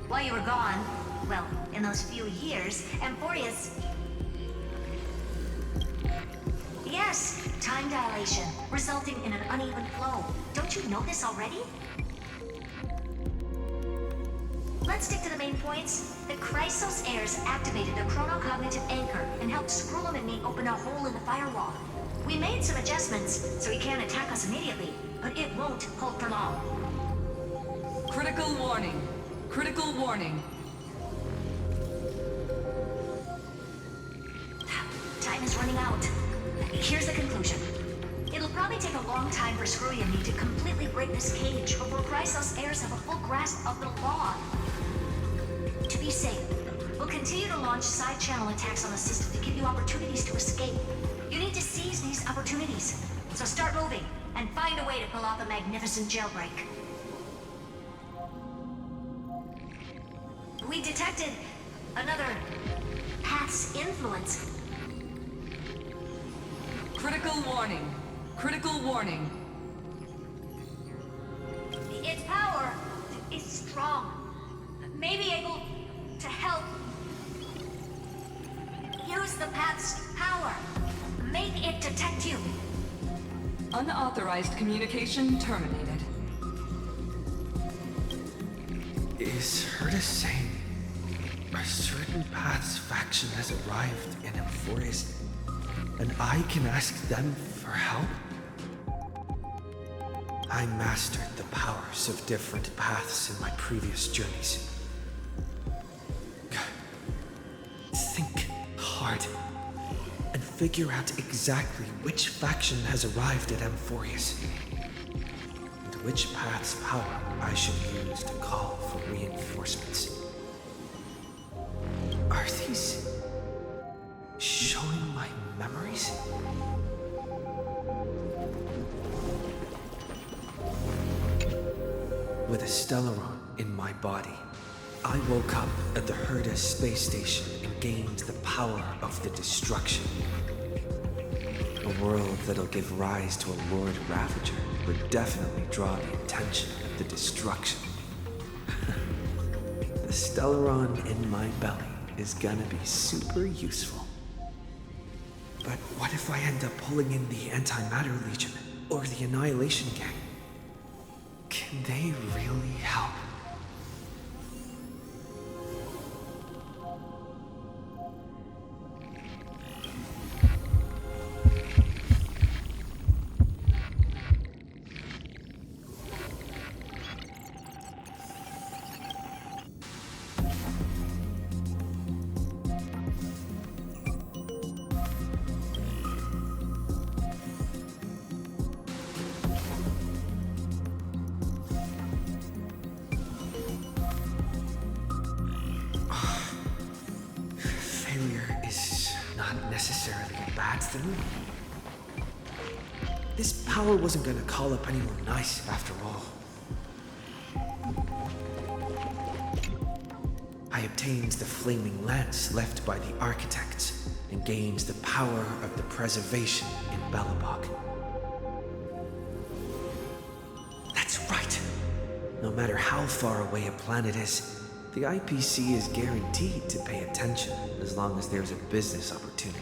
While you were gone, well, in those few years, Euphorius... Yes, time dilation, resulting in an uneven flow. Don't you know this already? Let's stick to the main points. The Chrysos heirs activated a chronocognitive anchor and helped Skrullum and me open a hole in the firewall. We made some adjustments, so he can't attack us immediately, but it won't hold for long. Critical warning. Critical warning. Time is running out. Here's the conclusion. It'll probably take a long time for Screwy and me to completely break this cage before Chrysos heirs have a full grasp of the law. To be safe, we'll continue to launch side-channel attacks on the system to give you opportunities to escape. You need to seize these opportunities. So start moving, and find a way to pull off a magnificent jailbreak. We detected another path's influence. Critical warning. Critical warning. Its power is strong. May be able to help. Use the path's power. Make it detect you. Unauthorized communication terminated. Is Herta saying a certain path's faction has arrived in Euphorius, and I can ask them for help? I mastered the powers of different paths in my previous journeys. Think hard and figure out exactly which faction has arrived at Euphorius, and which path's power I should use to call for reinforcements. Are these showing my memories? With a Stellaron in my body, I woke up at the Herta space station and gained the power of the destruction. A world that'll give rise to a Lord Ravager would definitely draw the attention of the destruction. The Stellaron in my belly is gonna be super useful. But what if I end up pulling in the Antimatter Legion or the Annihilation Gang? Can they really help? not necessarily a bad thing. This power wasn't gonna call up anyone nice after all. I obtained the flaming lance left by the architects and gained the power of the preservation in Belobog. That's right! No matter how far away a planet is, the IPC is guaranteed to pay attention as long as there's a business opportunity.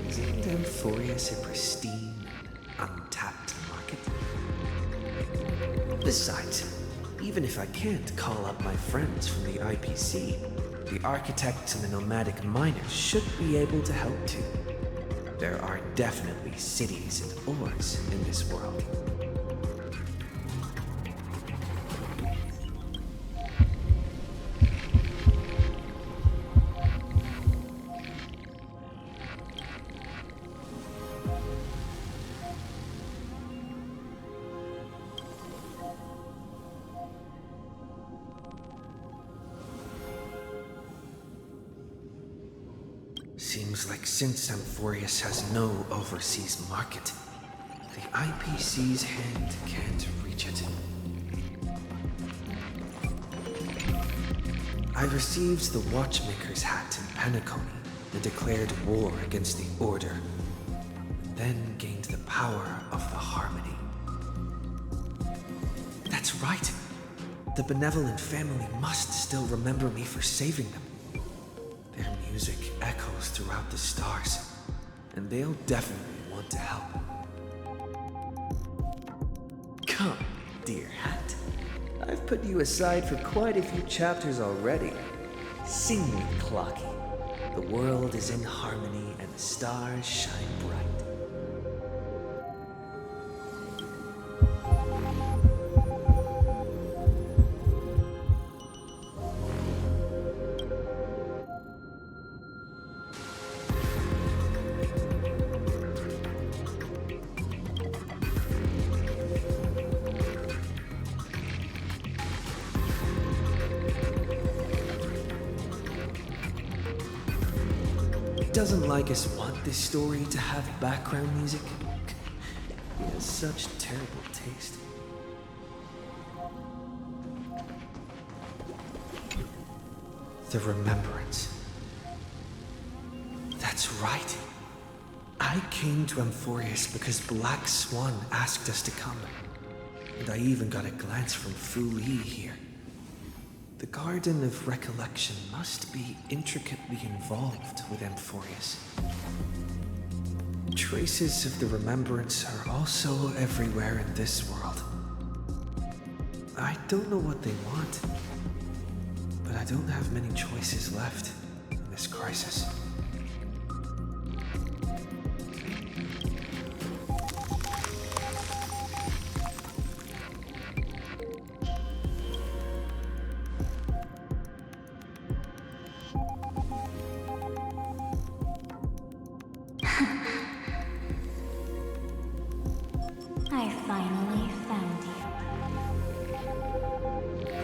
Isn't Amphorius a pristine, untapped market? Besides, even if I can't call up my friends from the IPC, the architects and the nomadic miners should be able to help too. There are definitely cities and ores in this world. Seems like since Amphorius has no overseas market, the IPC's hand can't reach it. I received the Watchmaker's hat in Penacony and declared war against the Order, and then gained the power of the Harmony. That's right! The benevolent family must still remember me for saving them. Their music echoes throughout the stars, and they'll definitely want to help. Come, dear Hat. I've put you aside for quite a few chapters already. Sing with Clocky. The world is in harmony and the stars shine bright. Doesn't Lycus want this story to have background music? He has such terrible taste. The Remembrance. That's right. I came to Amphorius because Black Swan asked us to come. And I even got a glance from Fu Li here. The Garden of Recollection must be intricately involved with Amphorius. Traces of the Remembrance are also everywhere in this world. I don't know what they want, but I don't have many choices left in this crisis. I finally found you.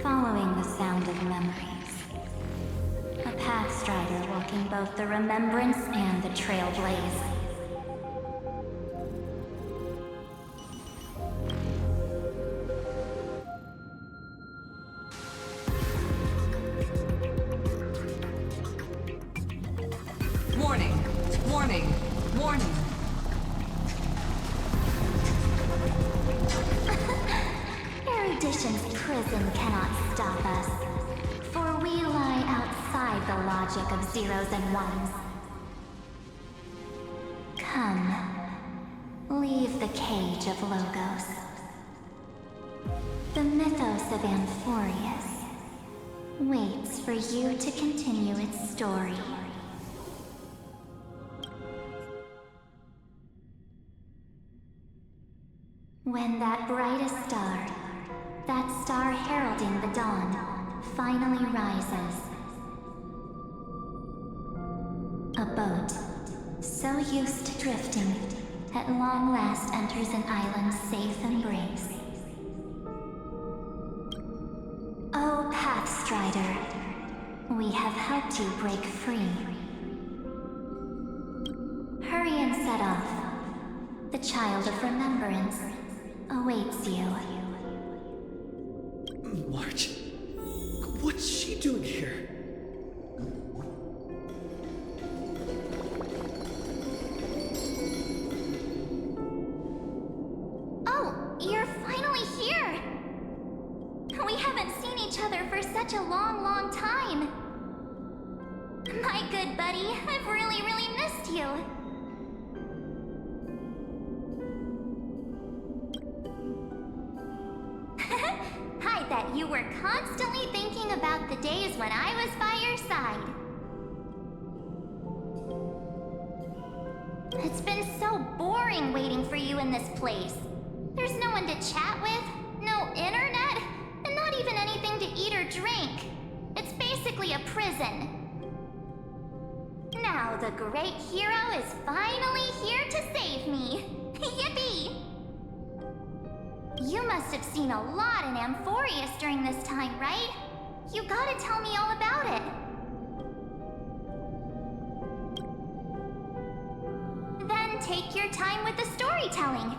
Following the sound of memories. A pathstrider walking both the Remembrance and the Trailblaze. Warning! Warning! Warning! Erudition's prison cannot stop us, for we lie outside the logic of zeros and ones. Come, leave the cage of Logos. The mythos of Amphorius waits for you to continue its story. When that brightest star, that star heralding the dawn, finally rises. A boat, so used to drifting, at long last enters an island's safe embrace. Oh, Pathstrider, we have helped you break free. Hurry and set off. The child of remembrance awaits you. March? What's she doing here? Oh, you're finally here! We haven't seen each other for such a long, long time. My good buddy, I've really, really missed you. I bet you were constantly thinking about the days when I was by your side. It's been so boring waiting for you in this place. There's no one to chat with, no internet, and not even anything to eat or drink. It's basically a prison. Now the great hero is finally here to save me. Yippee! You must have seen a lot in Amphorius during this time, right? You gotta tell me all about it. Then take your time with the storytelling.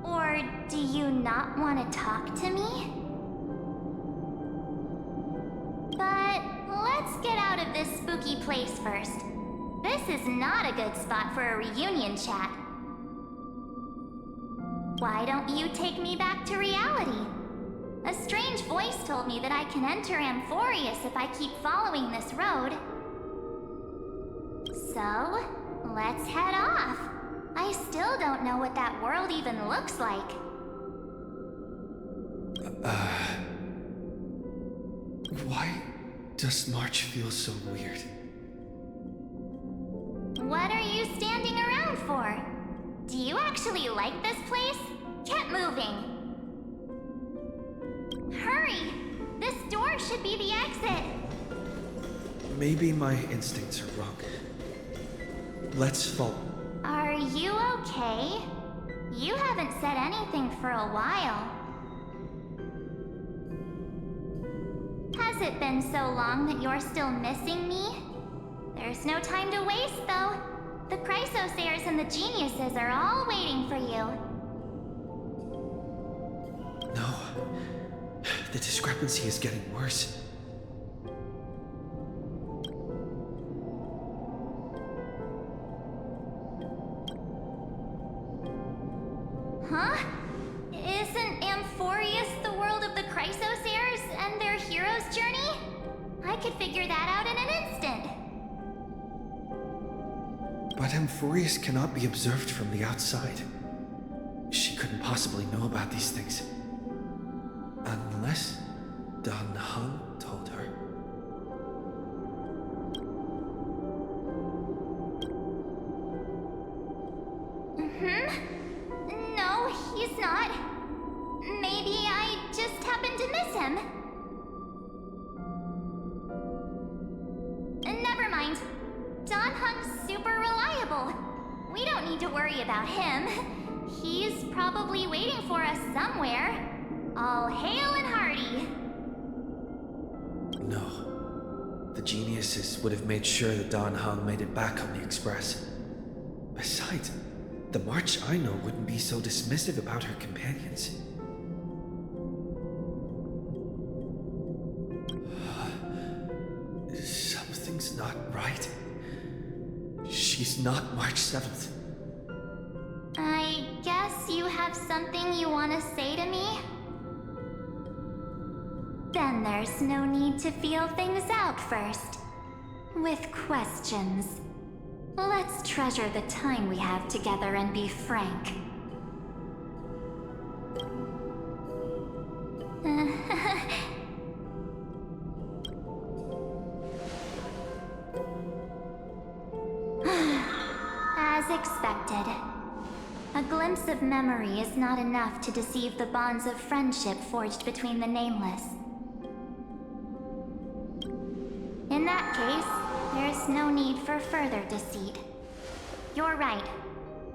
Or do you not want to talk to me? But let's get out of this spooky place first. This is not a good spot for a reunion chat. Why don't you take me back to reality? A strange voice told me that I can enter Amphorius if I keep following this road. So, let's head off. I still don't know what that world even looks like. Why does March feel so weird? What are you standing around for? Do you actually like this place? Get moving. Hurry! This door should be the exit. Maybe my instincts are wrong. Let's follow. Are you okay? You haven't said anything for a while. Has it been so long that you're still missing me? There's no time to waste, though. The Chrysosayers and the Geniuses are all waiting for you. No. The discrepancy is getting worse. Huh? Isn't Amphorius the world of the Chrysosayers and their hero's journey? I could figure that out in an instant. But Amphorius cannot be observed from the outside. She couldn't possibly know about these things. Unless Dan Heng told her. No, he's not. Maybe I just happened to miss him. Never mind. Dan Heng's super reliable. We don't need to worry about him. He's probably waiting for us somewhere. All hail and hearty. No. The Geniuses would have made sure that Dan Heng made it back on the Express. Besides, the March I know wouldn't be so dismissive about her companions. Something's not right. She's not March 7th. I guess you have something you want to say to me? Then there's no need to feel things out first. With questions. Let's treasure the time we have together and be frank. As expected. A glimpse of memory is not enough to deceive the bonds of friendship forged between the Nameless. In that case, there's no need for further deceit. You're right.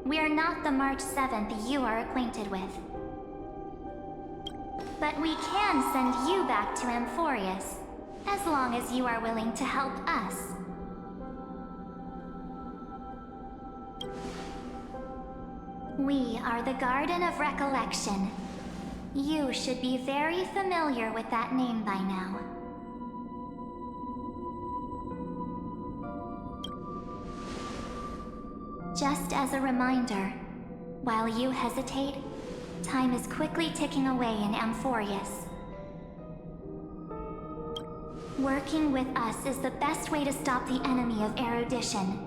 We're not the March 7th you are acquainted with. But we can send you back to Amphorius, as long as you are willing to help us. We are the Garden of Recollection. You should be very familiar with that name by now. Just as a reminder, while you hesitate, time is quickly ticking away in Amphorius. Working with us is the best way to stop the enemy of erudition.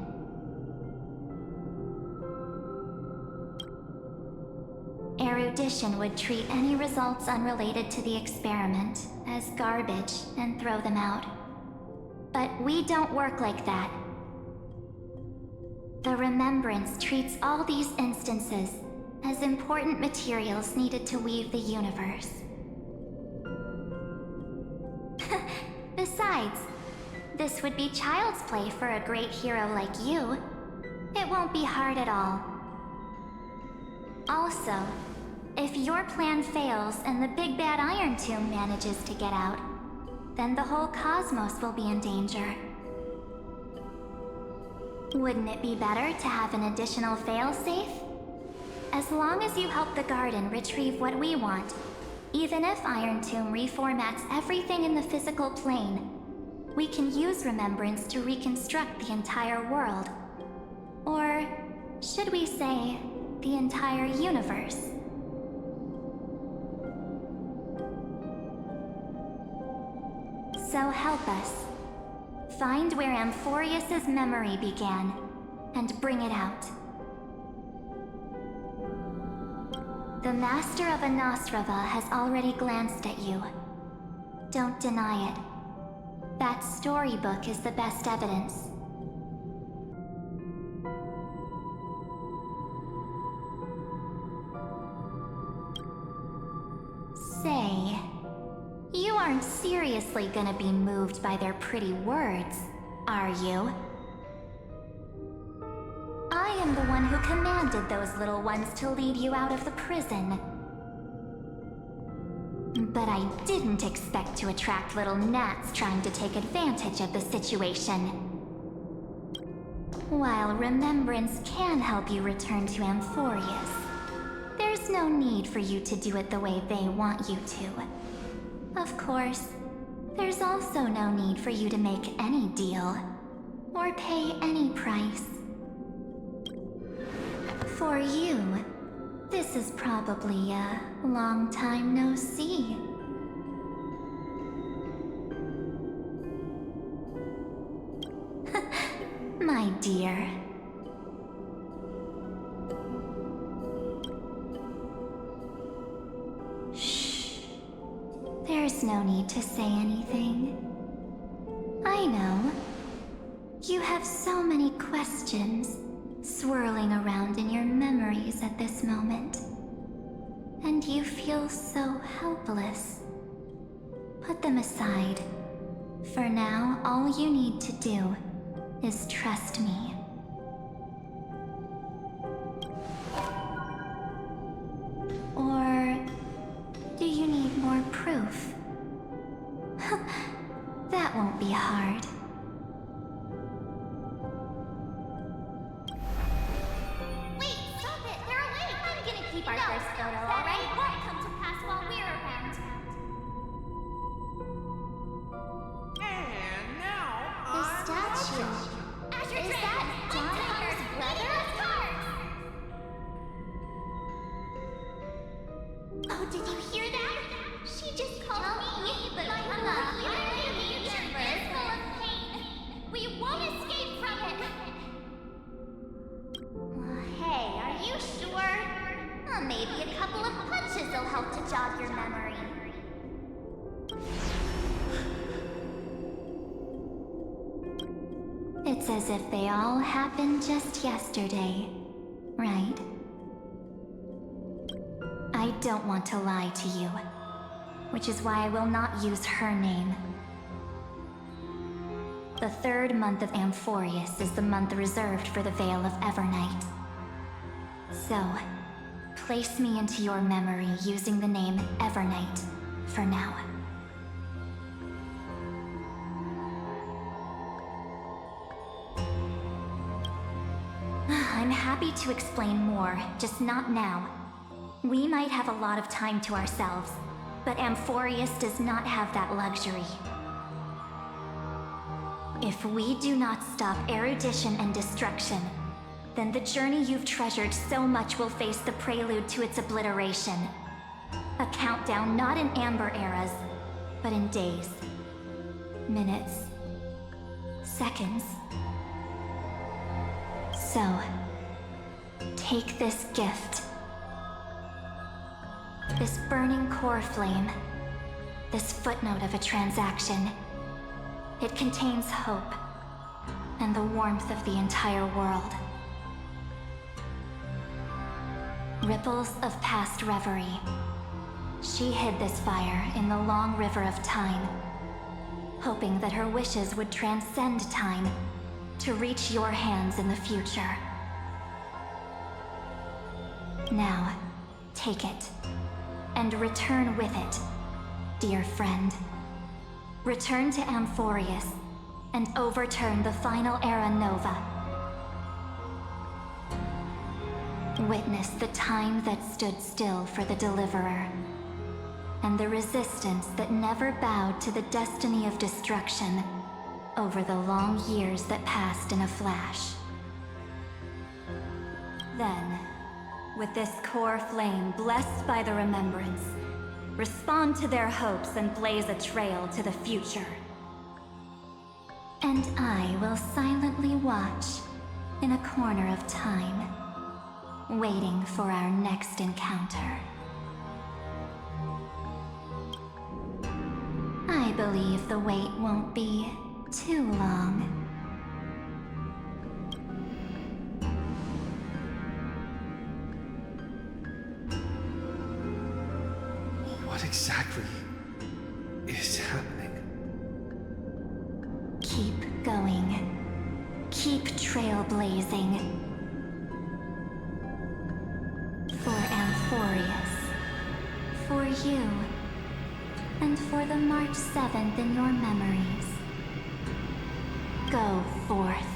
Erudition would treat any results unrelated to the experiment as garbage and throw them out. But we don't work like that. The Remembrance treats all these instances as important materials needed to weave the universe. Besides, this would be child's play for a great hero like you. It won't be hard at all. Also, if your plan fails and the big bad Iron Tomb manages to get out, then the whole cosmos will be in danger. Wouldn't it be better to have an additional failsafe? As long as you help the Garden retrieve what we want, even if Iron Tomb reformats everything in the physical plane, we can use Remembrance to reconstruct the entire world. Or should we say, the entire universe? So help us. Find where Amphorius' memory began, and bring it out. The Master of Anosrava has already glanced at you. Don't deny it. That storybook is the best evidence. Say, you aren't seriously gonna be moved by their pretty words, are you? I am the one who commanded those little ones to lead you out of the prison. But I didn't expect to attract little gnats trying to take advantage of the situation. While Remembrance can help you return to Amphorius, there's no need for you to do it the way they want you to. Of course, there's also no need for you to make any deal, or pay any price. For you, this is probably a long time no see. My dear. Shh. There's no need to say anything. I know. You have so many questions swirling around in your memories at this moment. And you feel so helpless. Put them aside. For now, all you need to do is trust me. Or do you need more proof? That won't be hard. Wait, stop it! They're awake! I'm gonna keep our first photo, alright? Won't come to pass while we're around. And now, The statue. Is that Donhar's brother? Oh, did you hear that? She just called me, but my unlucky universe is full of pain. We won't escape from it. Hey, are you sure? Maybe a couple of punches will help to jog your memory. It's as if they all happened just yesterday, right? I don't want to lie to you, which is why I will not use her name. The third month of Amphorius is the month reserved for the Veil of Evernight. So, place me into your memory using the name Evernight for now. I'm happy to explain more, just not now. We might have a lot of time to ourselves, but Amphorius does not have that luxury. If we do not stop erudition and destruction, then the journey you've treasured so much will face the prelude to its obliteration. A countdown not in amber eras, but in days, minutes, seconds. So, take this gift. This burning core flame. This footnote of a transaction. It contains hope and the warmth of the entire world. Ripples of past reverie. She hid this fire in the long river of time, hoping that her wishes would transcend time to reach your hands in the future. Now, take it, and return with it, dear friend. Return to Amphorius, and overturn the final Era Nova. Witness the time that stood still for the Deliverer, and the resistance that never bowed to the destiny of destruction over the long years that passed in a flash. Then, with this core flame blessed by the remembrance, respond to their hopes and blaze a trail to the future. And I will silently watch in a corner of time, waiting for our next encounter. I believe the wait won't be too long. What exactly is happening? Keep going. Keep trailblazing. For Amphorius. For you. And for the March 7th in your memories. Go forth.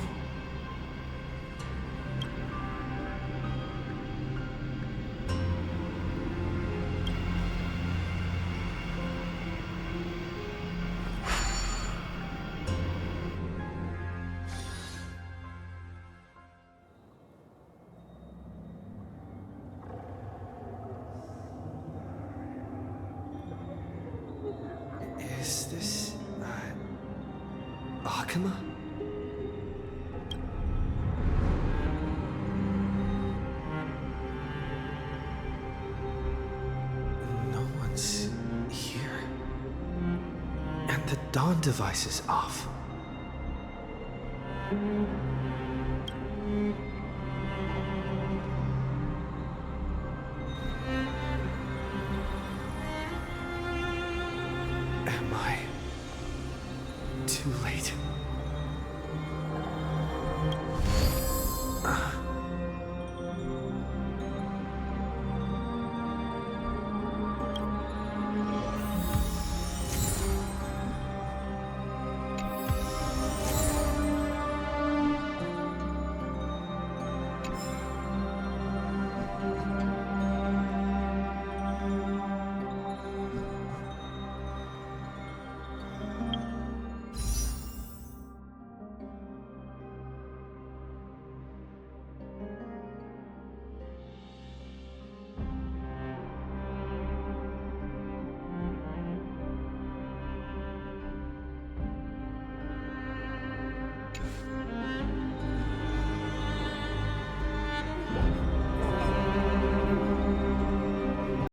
Is this... Akuma? No one's here. And the dawn device is off. Am I too late?